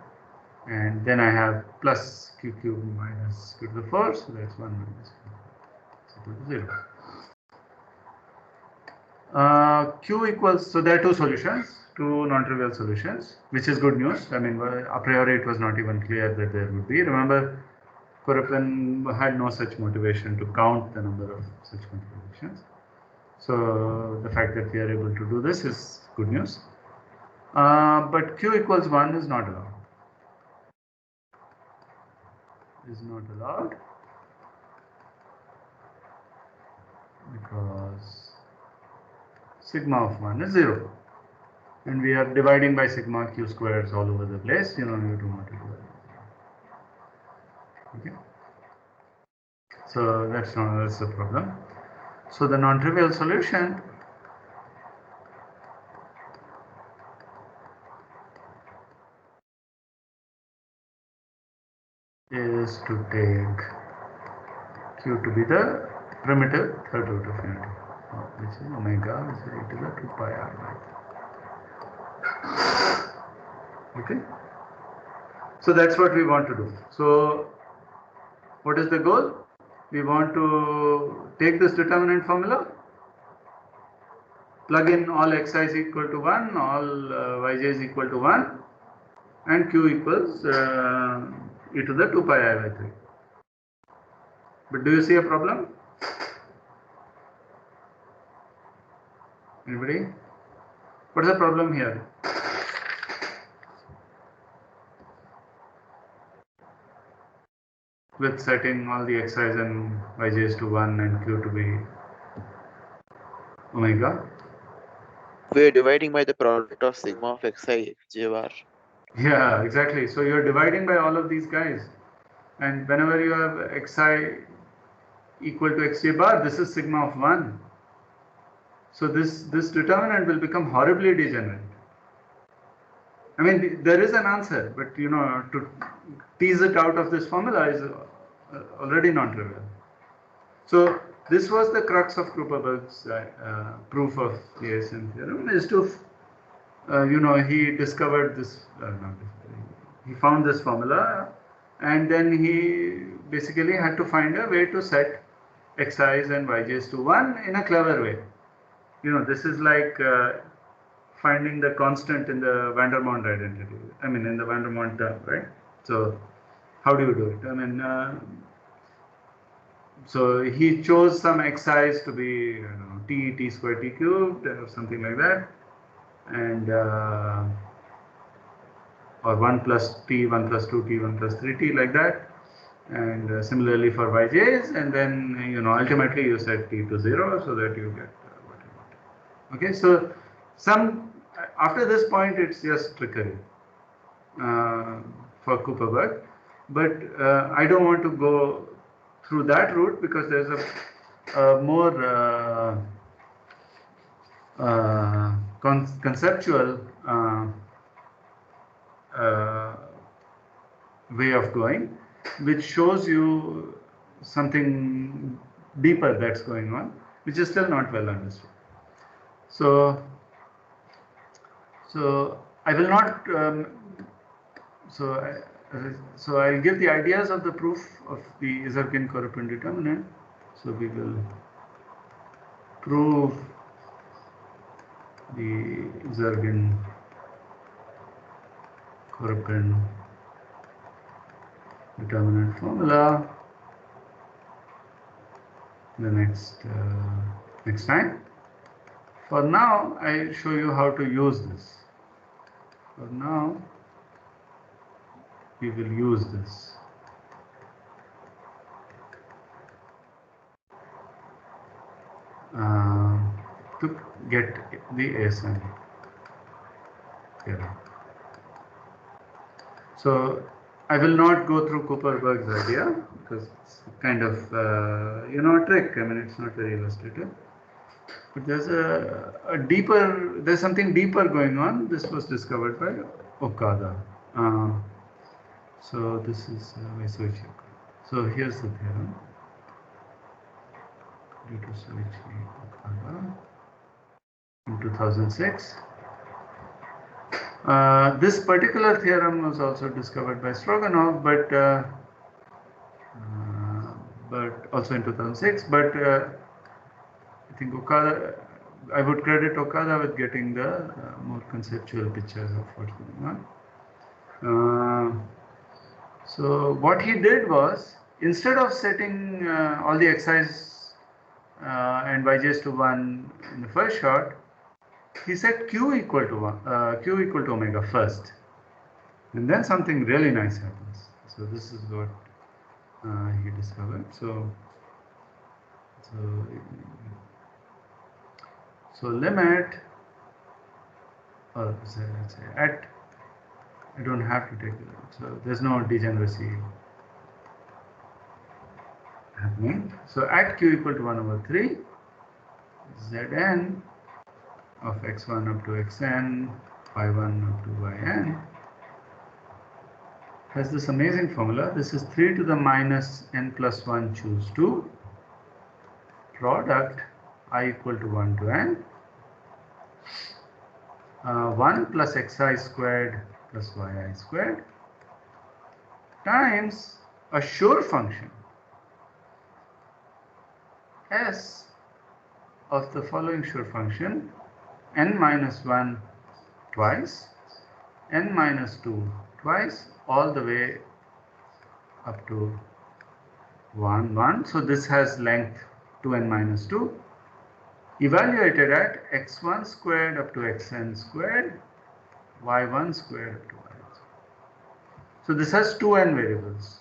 And then I have plus q cubed minus q to the 4, so that's 1 minus q. Equal to 0. Q equals, so there are two solutions, two non-trivial solutions, which is good news. I mean, a priori it was not even clear that there would be. Remember, Kurupan had no such motivation to count the number of such configurations. So the fact that we are able to do this is good news. But Q equals 1 is not allowed. Is not allowed because sigma of 1 is 0, and we are dividing by sigma q squares all over the place. You do not do that. Okay, so that's the problem. So the non-trivial solution is to take q to be the primitive third root of unity, which is omega is e to the 2 pi r. Okay, so that's what we want to do. So what is the goal? We want to take this determinant formula, plug in all xi is equal to 1, all yj is equal to 1, and q equals e to the 2 pi I by 3. But do you see a problem? Anybody? What's the problem here? With setting all the xi's and yj's to 1 and q to be omega. We are dividing by the product of sigma of xi j bar. Yeah, exactly. So you're dividing by all of these guys. And whenever you have xi equal to xj bar, this is sigma of 1. So this determinant will become horribly degenerate. I mean, there is an answer, but you know, to tease it out of this formula is already non-trivial. So this was the crux of Krupaberg's proof of the ASM theorem, is to, you know, he discovered this, he found this formula, and then he basically had to find a way to set xi's and yj's to 1 in a clever way. You know, this is like finding the constant in the Vandermonde identity. I mean, in the Vandermonde term, right? So how do you do it? I mean, so he chose some xi's to be, you know, t squared t cubed or something like that, and or 1 plus t, 1 plus 2t, 1 plus 3t, like that, and similarly for yj's, and then, you know, ultimately you set t to 0 so that you get what you want. Okay, so after this point it's just trickery for Kuperberg, but I don't want to go through that route because there's a more conceptual way of going, which shows you something deeper that's going on, which is still not well understood. So I will not. So I'll give the ideas of the proof of the Zurkin-Korepin determinant. So we will prove the Zurkin-Korepin determinant formula the next time. For now, I show you how to use this. For now, we will use this. To get the ASM theorem. So I will not go through Kuperberg's idea because it's kind of you know, a trick. I mean, it's not very illustrative. But there's something deeper going on. This was discovered by Okada. So this is Soichi Okada. So here's the theorem. Due to Soichi Okada in 2006. This particular theorem was also discovered by Stroganov, but also in 2006. But I think Okada, I would credit Okada with getting the more conceptual pictures of what's going on. So what he did was, instead of setting all the xi's and yj's to 1 in the first shot, he set q equal to omega first, and then something really nice happens. So this is what he discovered. So limit, or say at, I don't have to take it, so there's no degeneracy happening. So at q equal to 1 over 3, Zn of x1 up to xn, y1 up to yn has this amazing formula. This is 3 to the minus n plus 1 choose 2 product I equal to 1 to n 1 plus xi squared plus yi squared times a sure function s of the following sure function: n minus 1 twice, n minus 2 twice, all the way up to 1, 1. So this has length 2n minus 2, evaluated at x1 squared up to xn squared, y1 squared up to yn. So this has 2n variables.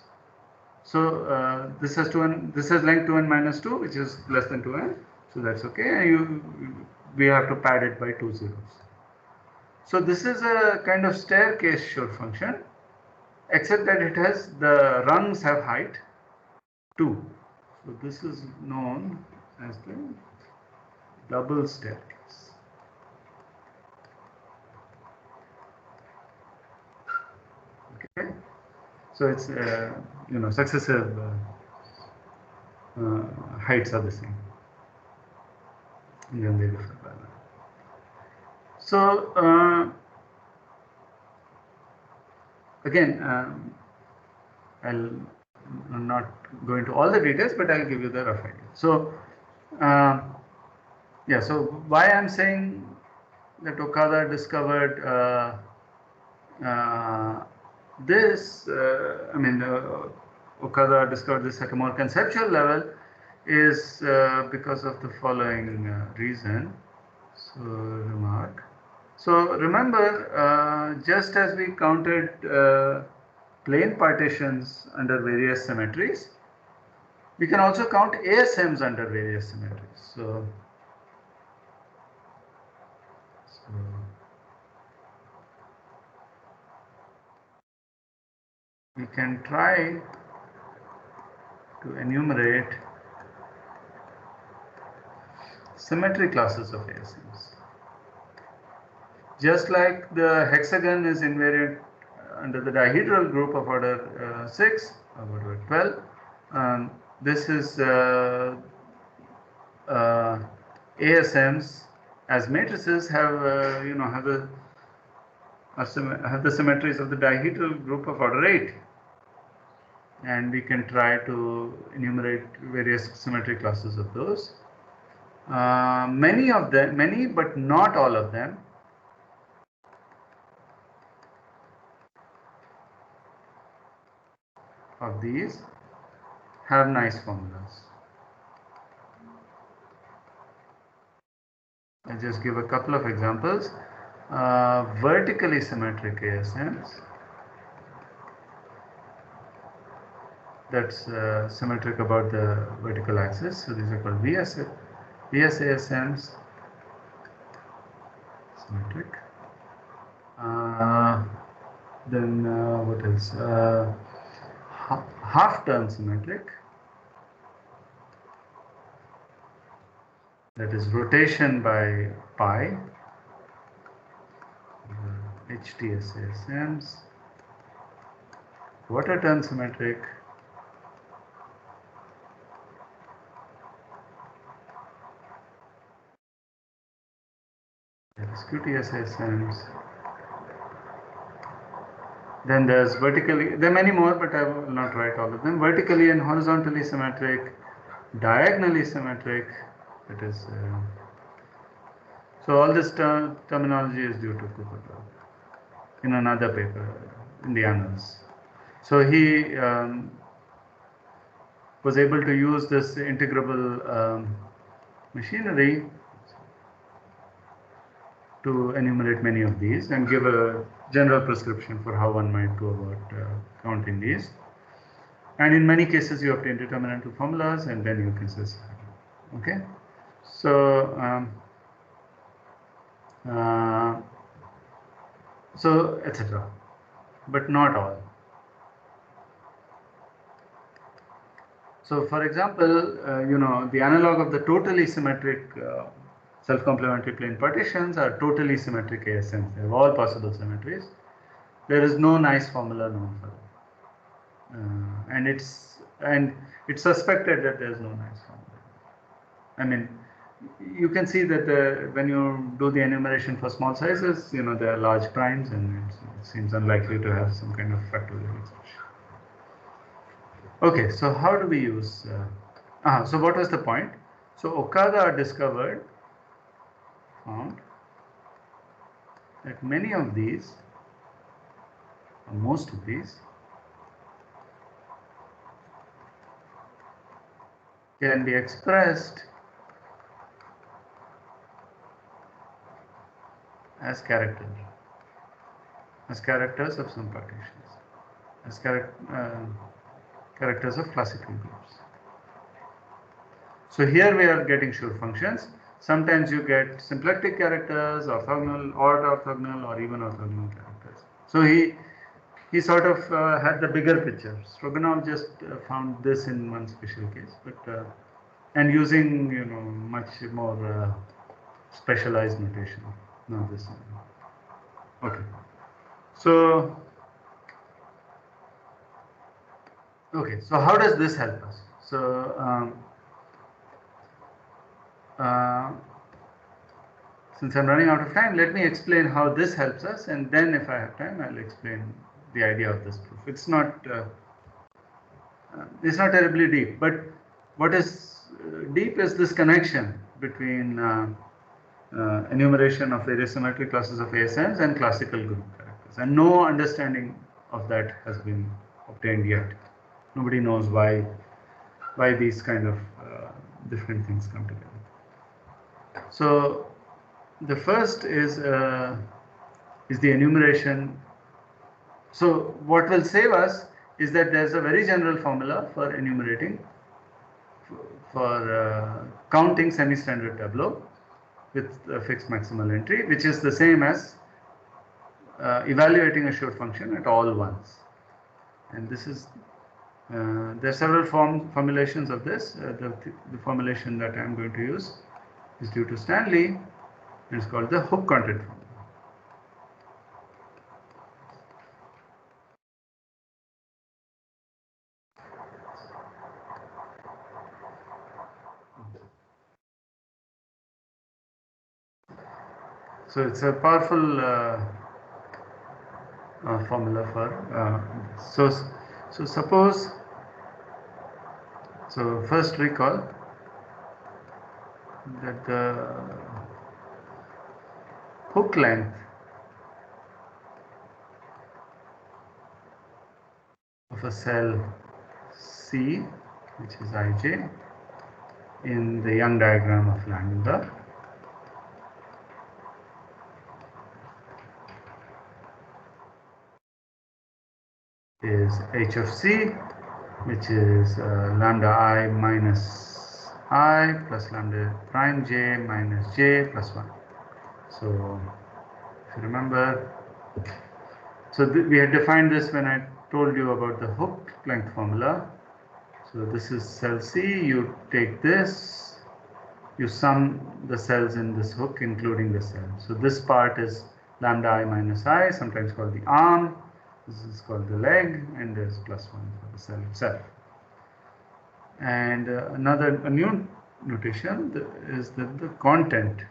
So this has length 2n minus 2, which is less than 2n. So So that's okay, and we have to pad it by 2 zeros. So this is a kind of staircase Schur function, except that it has, the rungs have height 2. So this is known as the double staircase. Okay, so it's successive heights are the same, and then they differ by one. So again, I'm not go into all the details, but I'll give you the rough idea. So yeah, so why I'm saying that Okada discovered this, Okada discovered this at a more conceptual level is because of the following reason. So remark. So remember, just as we counted plane partitions under various symmetries, we can also count ASMs under various symmetries. So we can try to enumerate symmetry classes of ASMs. Just like the hexagon is invariant under the dihedral group of order 6 or order 12, this is ASMs as matrices have have the symmetries of the dihedral group of order 8, and we can try to enumerate various symmetry classes of those. Many of them, many but not all of them, of these have nice formulas. I'll just give a couple of examples. Vertically symmetric ASMs, that's symmetric about the vertical axis. So these are called VSASMs, symmetric. Then what else? Half-turn symmetric, that is rotation by pi. HTSASMs. Quarter-turn symmetric, that is QTSASMs. Then there's vertically, there are many more, but I will not write all of them. Vertically and horizontally symmetric, diagonally symmetric, that is, so all this terminology is due to Kuperberg in another paper in the Annals. So he was able to use this integrable machinery to enumerate many of these and give a general prescription for how one might go about counting these. And in many cases, you obtain determinantal formulas, and then you can say, okay. So etc. But not all. So, for example, the analog of the totally symmetric self-complementary plane partitions are totally symmetric ASMs. They have all possible symmetries. There is no nice formula known for them, and it's suspected that there is no nice formula. I mean, you can see that when you do the enumeration for small sizes, there are large primes, and it seems unlikely to have some kind of factorial expression. Okay, so how do we use? So what was the point? So Okada found that many of these, or most of these, can be expressed as characters of some partitions, as characters of classical groups. So here we are getting Schur functions. Sometimes you get symplectic characters, orthogonal, odd orthogonal, or even orthogonal characters. So he sort of had the bigger picture. Stroganov just found this in one special case, but and using much more specialized notation. Not this one. Okay. So how does this help us? So since I'm running out of time, let me explain how this helps us, and then if I have time, I'll explain the idea of this proof. It's not terribly deep, but what is deep is this connection between enumeration of various symmetric classes of ASMs and classical group characters, and no understanding of that has been obtained yet. Nobody knows why these kind of different things come together. So the first is the enumeration. So what will save us is that there's a very general formula for enumerating, for counting semi-standard tableau with a fixed maximal entry, which is the same as evaluating a Schur function at all ones. And this is there are several formulations of this. The formulation that I am going to use is due to Stanley, and it's called the Hooke content formula. So it's a powerful formula for so suppose, so first recall that the Hooke length of a cell C, which is Ij, in the Young diagram of lambda is H of C, which is lambda I minus I plus lambda prime J minus J plus 1. So if you remember, so we had defined this when I told you about the Hooke length formula. So this is cell C, you take this, you sum the cells in this hook including the cell. So this part is lambda I minus I, sometimes called the arm, this is called the leg, and there's plus 1 for the cell itself. And a new notation is that the content,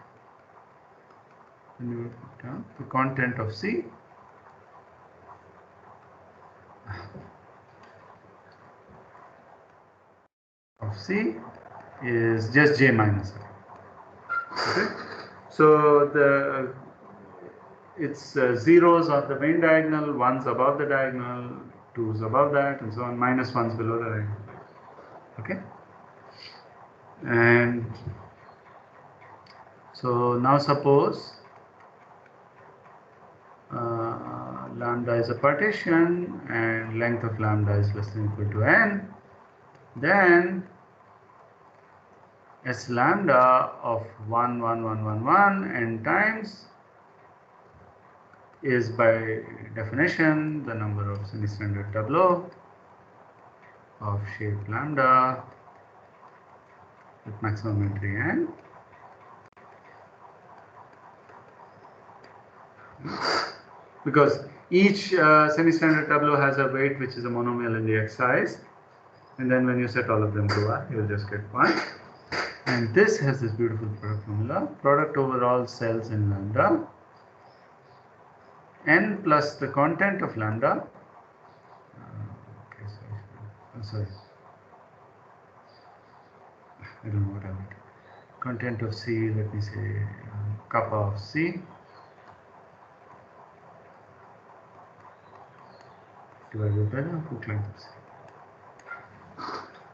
the content of C is just J minus I. Okay? So it's zeros on the main diagonal, ones above the diagonal, twos above that, and so on, minus ones below the diagonal. Okay? And so now suppose lambda is a partition and length of lambda is less than or equal to n, then S lambda of 1, 1, 1, 1, 1 n times is by definition the number of semi-standard tableau of shape lambda with maximum entry n. Because each semi-standard tableau has a weight which is a monomial in the x size, and then when you set all of them to R, you will just get 1. And this has this beautiful product formula, product over all cells in lambda, n plus the content of lambda. Sorry, I don't know what I meant. Content of C, let me say kappa of C divided by the Hooke length of C.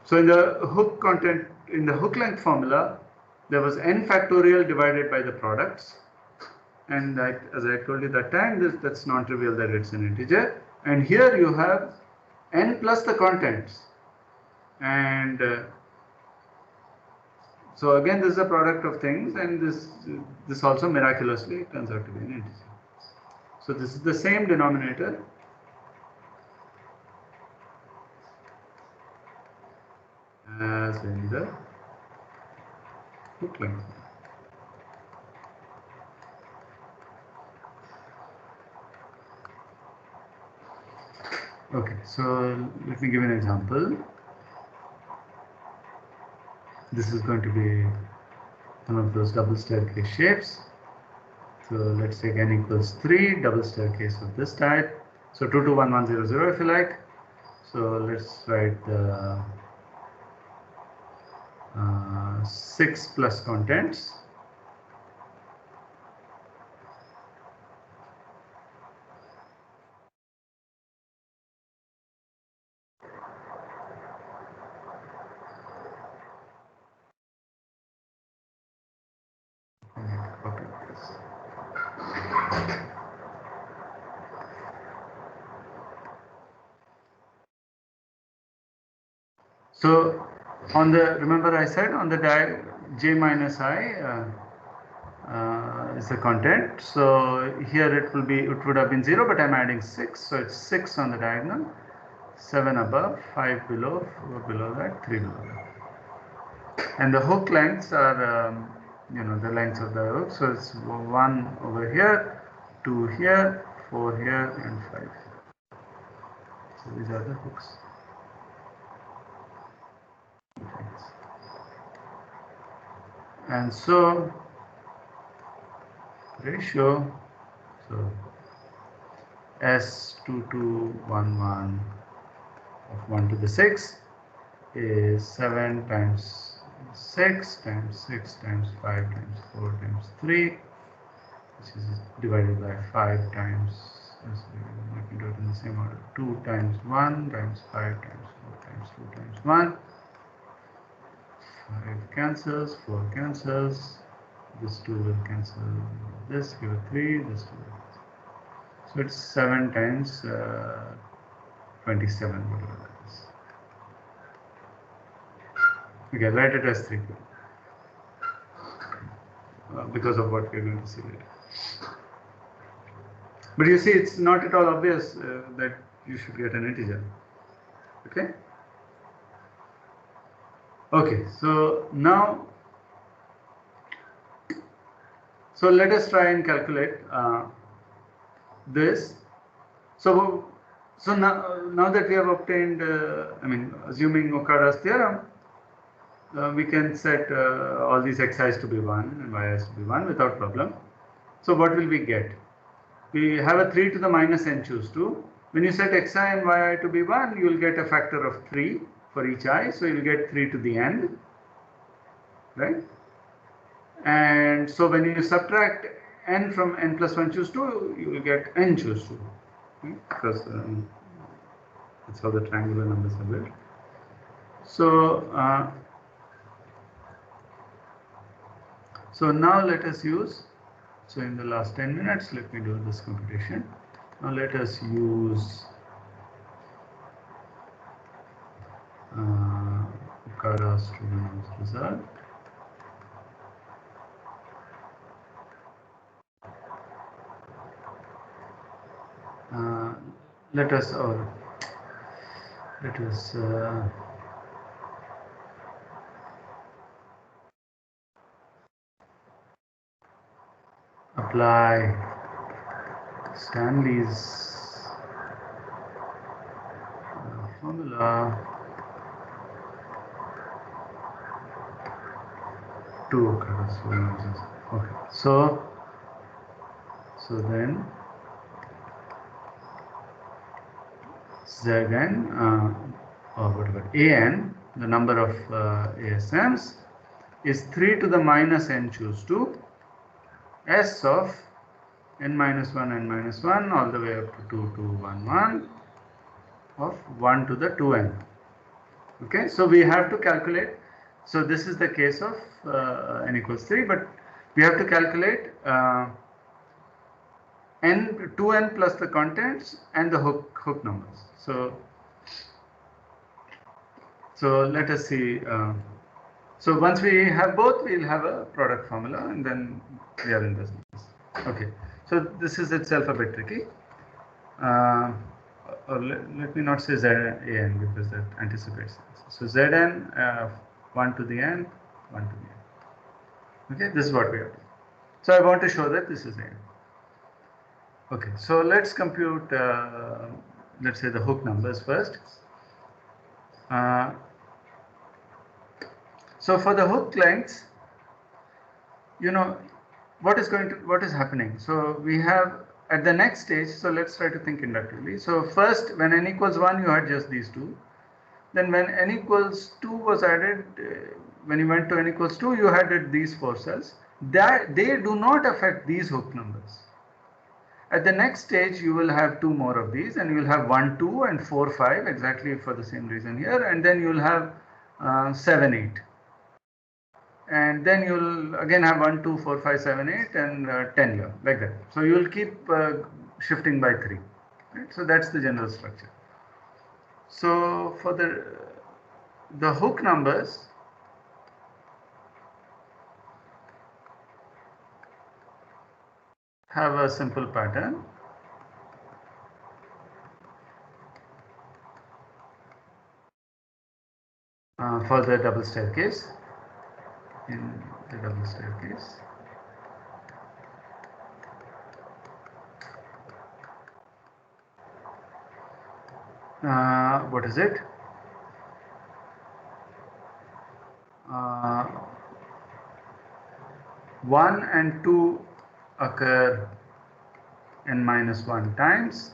So in the Hooke content, in the Hooke length formula, there was n factorial divided by the products, and as I told you that time, that's non-trivial that it's an integer. And here you have n plus the contents, and So again, this is a product of things, and this also miraculously turns out to be an integer. So this is the same denominator as in the hook length. Okay, so let me give an example. This is going to be one of those double staircase shapes. So let's take n equals 3, double staircase of this type. So 2 2 1 1 0 0 if you like. So let's write the 6 plus contents. So on the, remember I said on the j minus I is the content. So here it would have been 0, but I'm adding 6. So it's 6 on the diagonal, 7 above, 5 below, 4 below that, 3 below that. And the hook lengths are, the lengths of the hook. So it's 1 over here, 2 here, 4 here, and 5 here. So these are the hooks. And so ratio, so S2211 of 1 to the 6 is 7 times 6 times 6 times 5 times 4 times 3, which is divided by 5 times, let me do it in the same order, 2 times 1 times 5 times 4 times 2 times 1, 5 cancels, 4 cancels, this 2 will cancel this, give a 3, this 2 will cancel. So it's 7 times 27, whatever that is. Okay, write it as 3 because of what we're going to see later. But you see, it's not at all obvious that you should get an integer. Okay? Okay, so now, so let us try and calculate this. So now that we have obtained, assuming Okada's theorem, we can set all these xi's to be 1 and yi's to be 1 without problem. So what will we get? We have a 3 to the minus n choose 2. When you set xi and yi to be 1, you will get a factor of 3 for each I. So you will get 3 to the n, right? And so when you subtract n from n plus 1 choose 2, you will get n choose 2, right? Because that's how the triangular numbers are built. So so now let us use, so in the last 10 minutes, let me do this computation. Now let us use Okada's Truman's result. Let us apply Stanley's formula to Okada's formula. Okay, so then Zn or whatever an, the number of ASMs, is 3 to the minus n choose 2 s of n minus 1 n minus 1 all the way up to 2 2 1 1 of 1 to the 2n. Okay, so we have to calculate. So this is the case of n equals 3, but we have to calculate n 2n plus the contents and the hook numbers. So let us see. So once we have both, we'll have a product formula, and then we are in business. Okay, so this is itself a bit tricky. Or let me not say Zn because that anticipates this. So Zn 1 to the n, 1 to the n. Okay, this is what we have done. So I want to show that this is n. Okay, so let's compute, let's say the hook numbers first. So for the hook lengths, you know, what is happening? So we have at the next stage, so let's try to think inductively. So first, when n equals 1, you had just these two. Then when n equals 2 was added, when you went to n equals 2, you added these 4 cells. That they do not affect these hook numbers. At the next stage, you will have 2 more of these, and you will have 1, 2, and 4, 5, exactly for the same reason here, and then you will have 7, 8. And then you will again have 1, 2, 4, 5, 7, 8, and 10 here, like that. So you will keep shifting by 3. Right? So that's the general structure. So for the hook numbers, have a simple pattern. For the double staircase, in the double staircase. What is it? 1 and 2 occur n minus 1 times.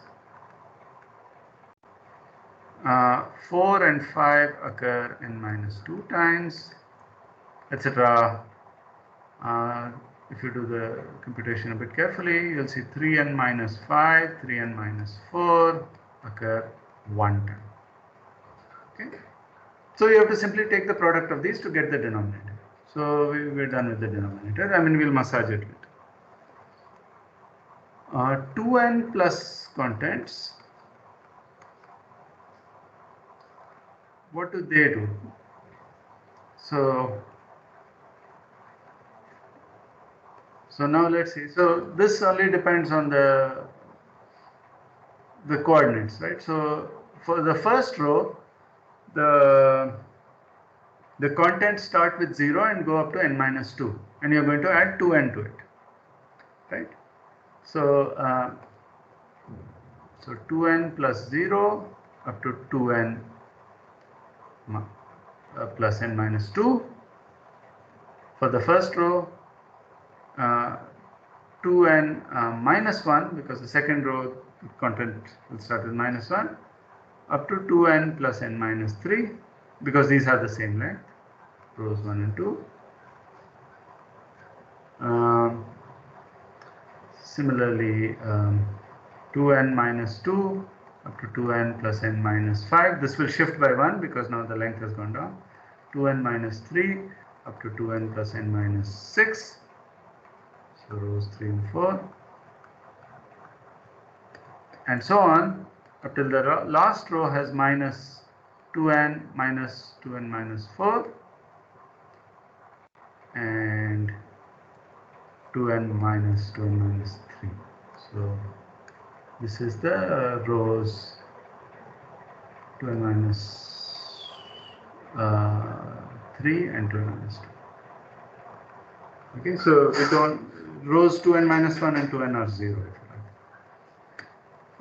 4 and 5 occur n minus 2 times, etc. If you do the computation a bit carefully, you'll see 3n minus 5, 3n minus 4 occur 1 time. Okay. So you have to simply take the product of these to get the denominator. So we're done with the denominator. I mean, we'll massage it later. 2n plus contents. What do they do? So now let's see. So this only depends on the coordinates, right? So for the first row, the contents start with 0 and go up to n minus 2, and you're going to add 2n to it, right? So so 2n plus 0 up to 2n plus n minus 2 for the first row, 2n minus 1, because the second row content will start with minus 1, up to 2n plus n minus 3, because these are the same length, rows 1 and 2. Similarly, 2n minus 2 up to 2n plus n minus 5. This will shift by 1 because now the length has gone down. 2n minus 3 up to 2n plus n minus 6. So rows 3 and 4. And so on up till the last row has minus 2n minus 2n minus 4 and 2n minus 2n minus 3. So this is the rows 2n minus 3 and 2n minus 2. Okay, so we don't, rows 2n minus 1 and 2n are 0.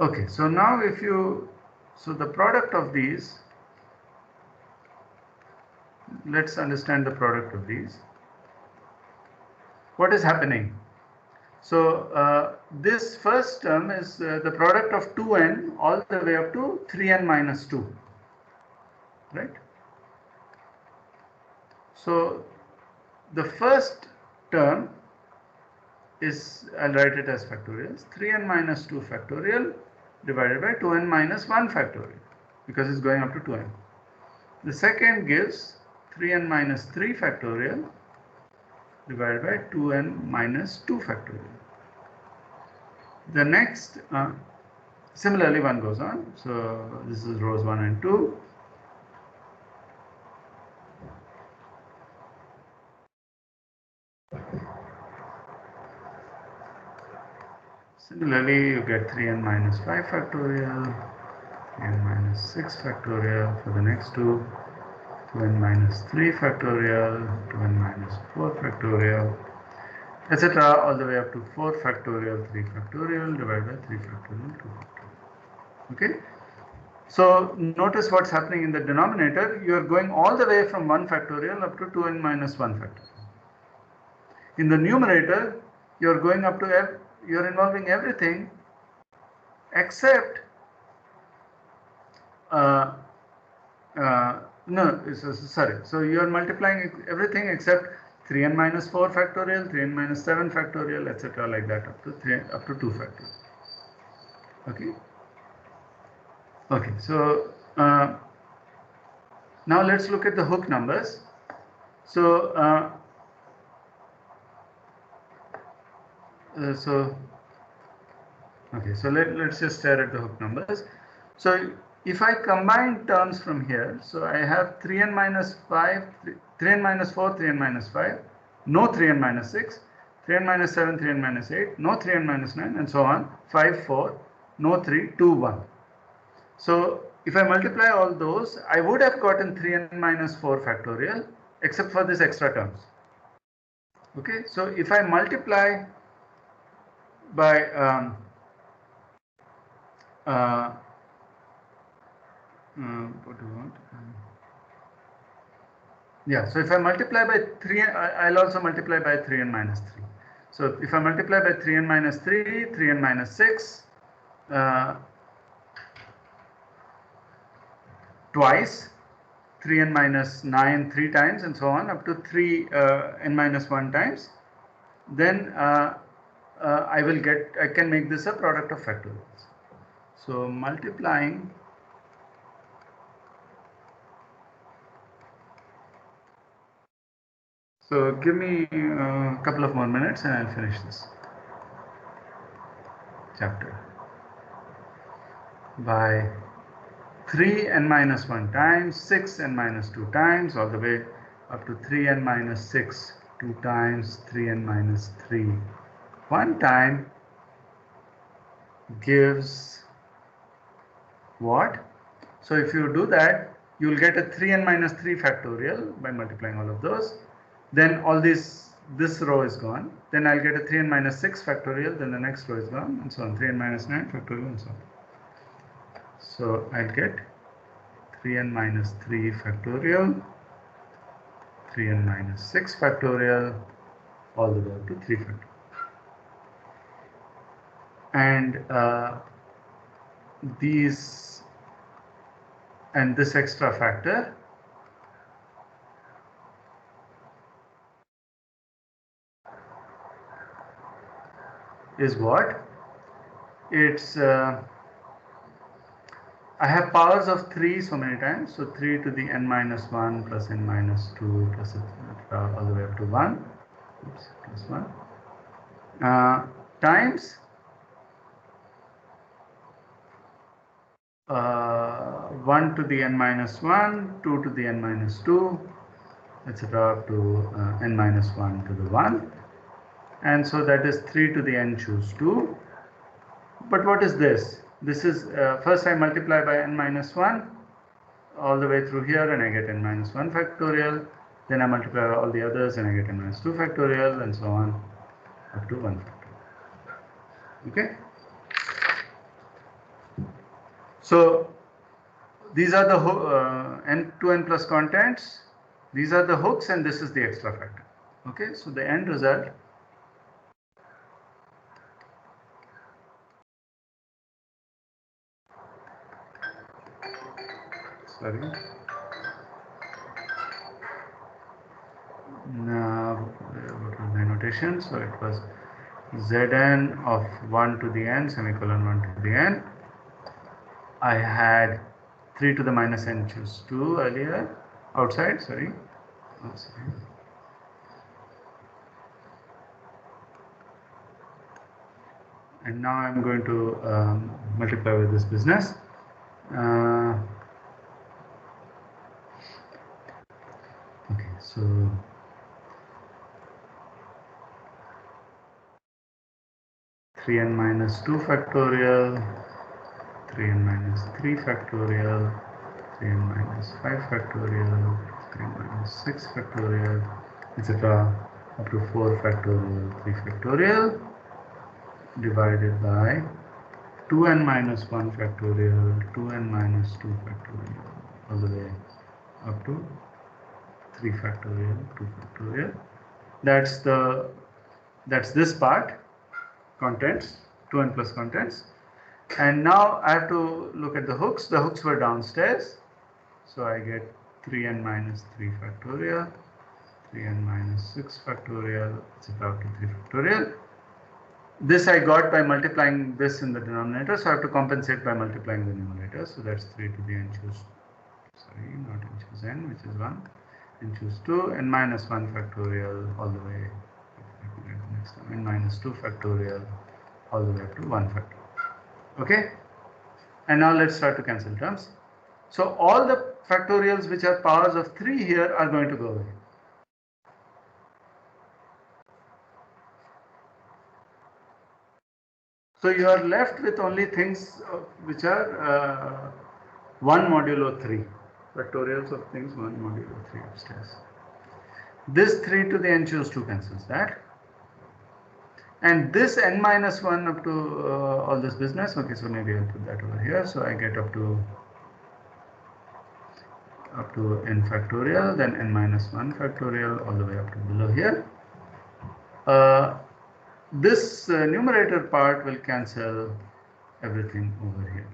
Okay, so now if you, so the product of these, let's understand the product of these. What is happening? So this first term is the product of 2n all the way up to 3n minus 2, right? So the first term is, I'll write it as factorials, 3n minus 2 factorial divided by 2n minus 1 factorial, because it's going up to 2n. The second gives 3n minus 3 factorial divided by 2n minus 2 factorial. The next, similarly one goes on. So this is rows 1 and 2. Similarly, you get 3n minus 5 factorial, 3n minus 6 factorial for the next two, 2n minus 3 factorial, 2n minus 4 factorial, etc. all the way up to 4 factorial, 3 factorial divided by 3 factorial, 2 factorial. Okay. So notice what's happening in the denominator. You are going all the way from 1 factorial up to 2n minus 1 factorial. In the numerator, you are going up to you are involving everything except no, sorry. So you are multiplying everything except 3n minus 4 factorial, 3n minus 7 factorial, etc. like that up to 2 factorial. Okay. Okay. So now let's look at the Hooke numbers. So okay, so let's just stare at the Hooke numbers. So if I combine terms from here, so I have 3n minus 5, 3n minus 4, 3n minus 5, no 3n minus 6, 3n minus 7, 3n minus 8, no 3n minus 9, and so on, 5, 4, no 3, 2, 1. So if I multiply all those, I would have gotten 3n minus 4 factorial, except for this extra terms. Okay, so if I multiply by what do you want? Yeah, so if I multiply by 3, I'll also multiply by 3n minus 3. So if I multiply by 3n minus 3, 3n minus 6, twice, 3n minus 9 3 times, and so on up to 3n minus 1 times, then I can make this a product of factorials. So multiplying So give me a couple of more minutes and I'll finish this chapter. By 3n minus 1 times, 6n minus 2 times, all the way up to 3n minus 6 2 times, 3n minus 3 1 time gives what? So if you do that, you will get a 3n minus 3 factorial by multiplying all of those. Then all this row is gone. Then I'll get a 3n minus 6 factorial. Then the next row is gone, and so on. 3n minus 9 factorial, and so on. So I'll get 3n minus 3 factorial, 3n minus 6 factorial, all the way up to 3 factorial. And this extra factor is what? It's I have powers of 3 so many times, so 3 to the n minus 1 plus n minus 2 plus all the way up to 1, oops, plus 1, times 1 to the n minus 1, 2 to the n minus 2, etc. up to n minus 1 to the 1. And so that is 3 to the n choose 2. But what is this? This is, first I multiply by n minus 1 all the way through here and I get n minus 1 factorial. Then I multiply all the others and I get n minus 2 factorial, and so on up to 1 factorial. Okay? So these are the n to n plus contents. These are the Hookes, and this is the extra factor. Okay, so the end result now what was my notation? So it was Zn of 1 to the n semicolon 1 to the n. I had 3 to the minus n choose 2 earlier outside, sorry. And now I'm going to multiply with this business. Okay, so 3n minus 2 factorial, 3n minus 3 factorial, 3n minus 5 factorial, 3n minus 6 factorial, etc. up to 4 factorial, 3 factorial divided by 2n minus 1 factorial, 2n minus 2 factorial, all the way up to 3 factorial, 2 factorial. That's this part, contents, 2n plus contents. And now I have to look at the hooks. The hooks were downstairs. So I get 3n minus 3 factorial, 3n minus 6 factorial, etc. up to 3 factorial. This I got by multiplying this in the denominator, so I have to compensate by multiplying the numerator. So that's 3 to the n choose, sorry, not n choose n, which is 1, n choose 2, n minus 1 factorial all the way, next time, n minus 2 factorial all the way up to 1 factorial. Okay? And now let's start to cancel terms. So all the factorials which are powers of 3 here are going to go away. So you are left with only things which are 1 modulo 3. Factorials of things 1 modulo 3 upstairs. This 3 to the n choose 2 cancels that. And this n minus 1 up to all this business. Okay, so maybe I'll put that over here. So I get up to n factorial, then n minus 1 factorial all the way up to below here. This numerator part will cancel everything over here.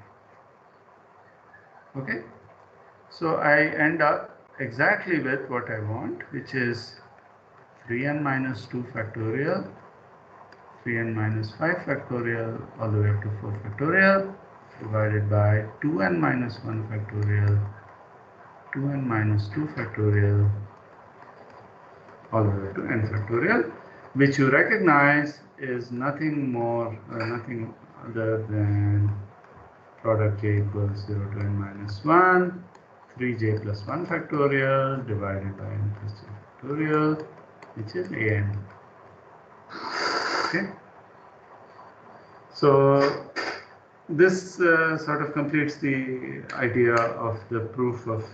Okay, so I end up exactly with what I want, which is 3n minus 2 factorial, 3n minus 5 factorial all the way up to 4 factorial divided by 2n minus 1 factorial, 2n minus 2 factorial all the way to n factorial, which you recognize is nothing more, nothing other than product j equals 0 to n minus 1, 3j plus 1 factorial divided by n plus j factorial, which is an. Okay. So this sort of completes the idea of the proof of,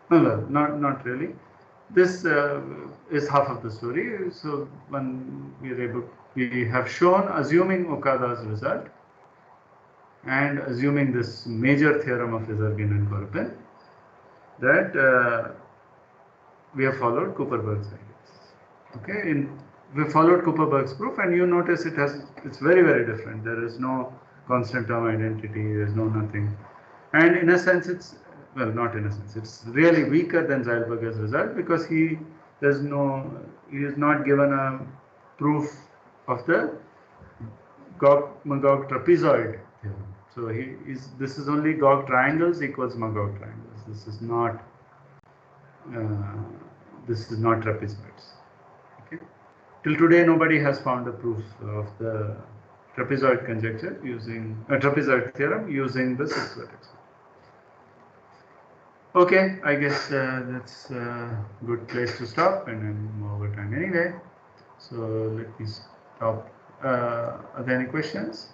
no, not really. This is half of the story. So when we have shown, assuming Okada's result and assuming this major theorem of Izergin and Korpin, that we have followed Kuperberg's ideas. Okay, we followed Kuperberg's proof, and you notice it's very, very different. There is no constant term identity. There is no nothing, and in a sense, it's, well, not in a sense, it's really weaker than Zeilberger's result, because he is not given a proof of the Magog trapezoid theorem. So this is only Gauge triangles equals Magog triangles. This is not trapezoids. Okay. Till today, nobody has found a proof of the trapezoid conjecture using trapezoid theorem using the 6 vertex. Okay, I guess that's a good place to stop, and I'm over time anyway. So let me stop. Are there any questions?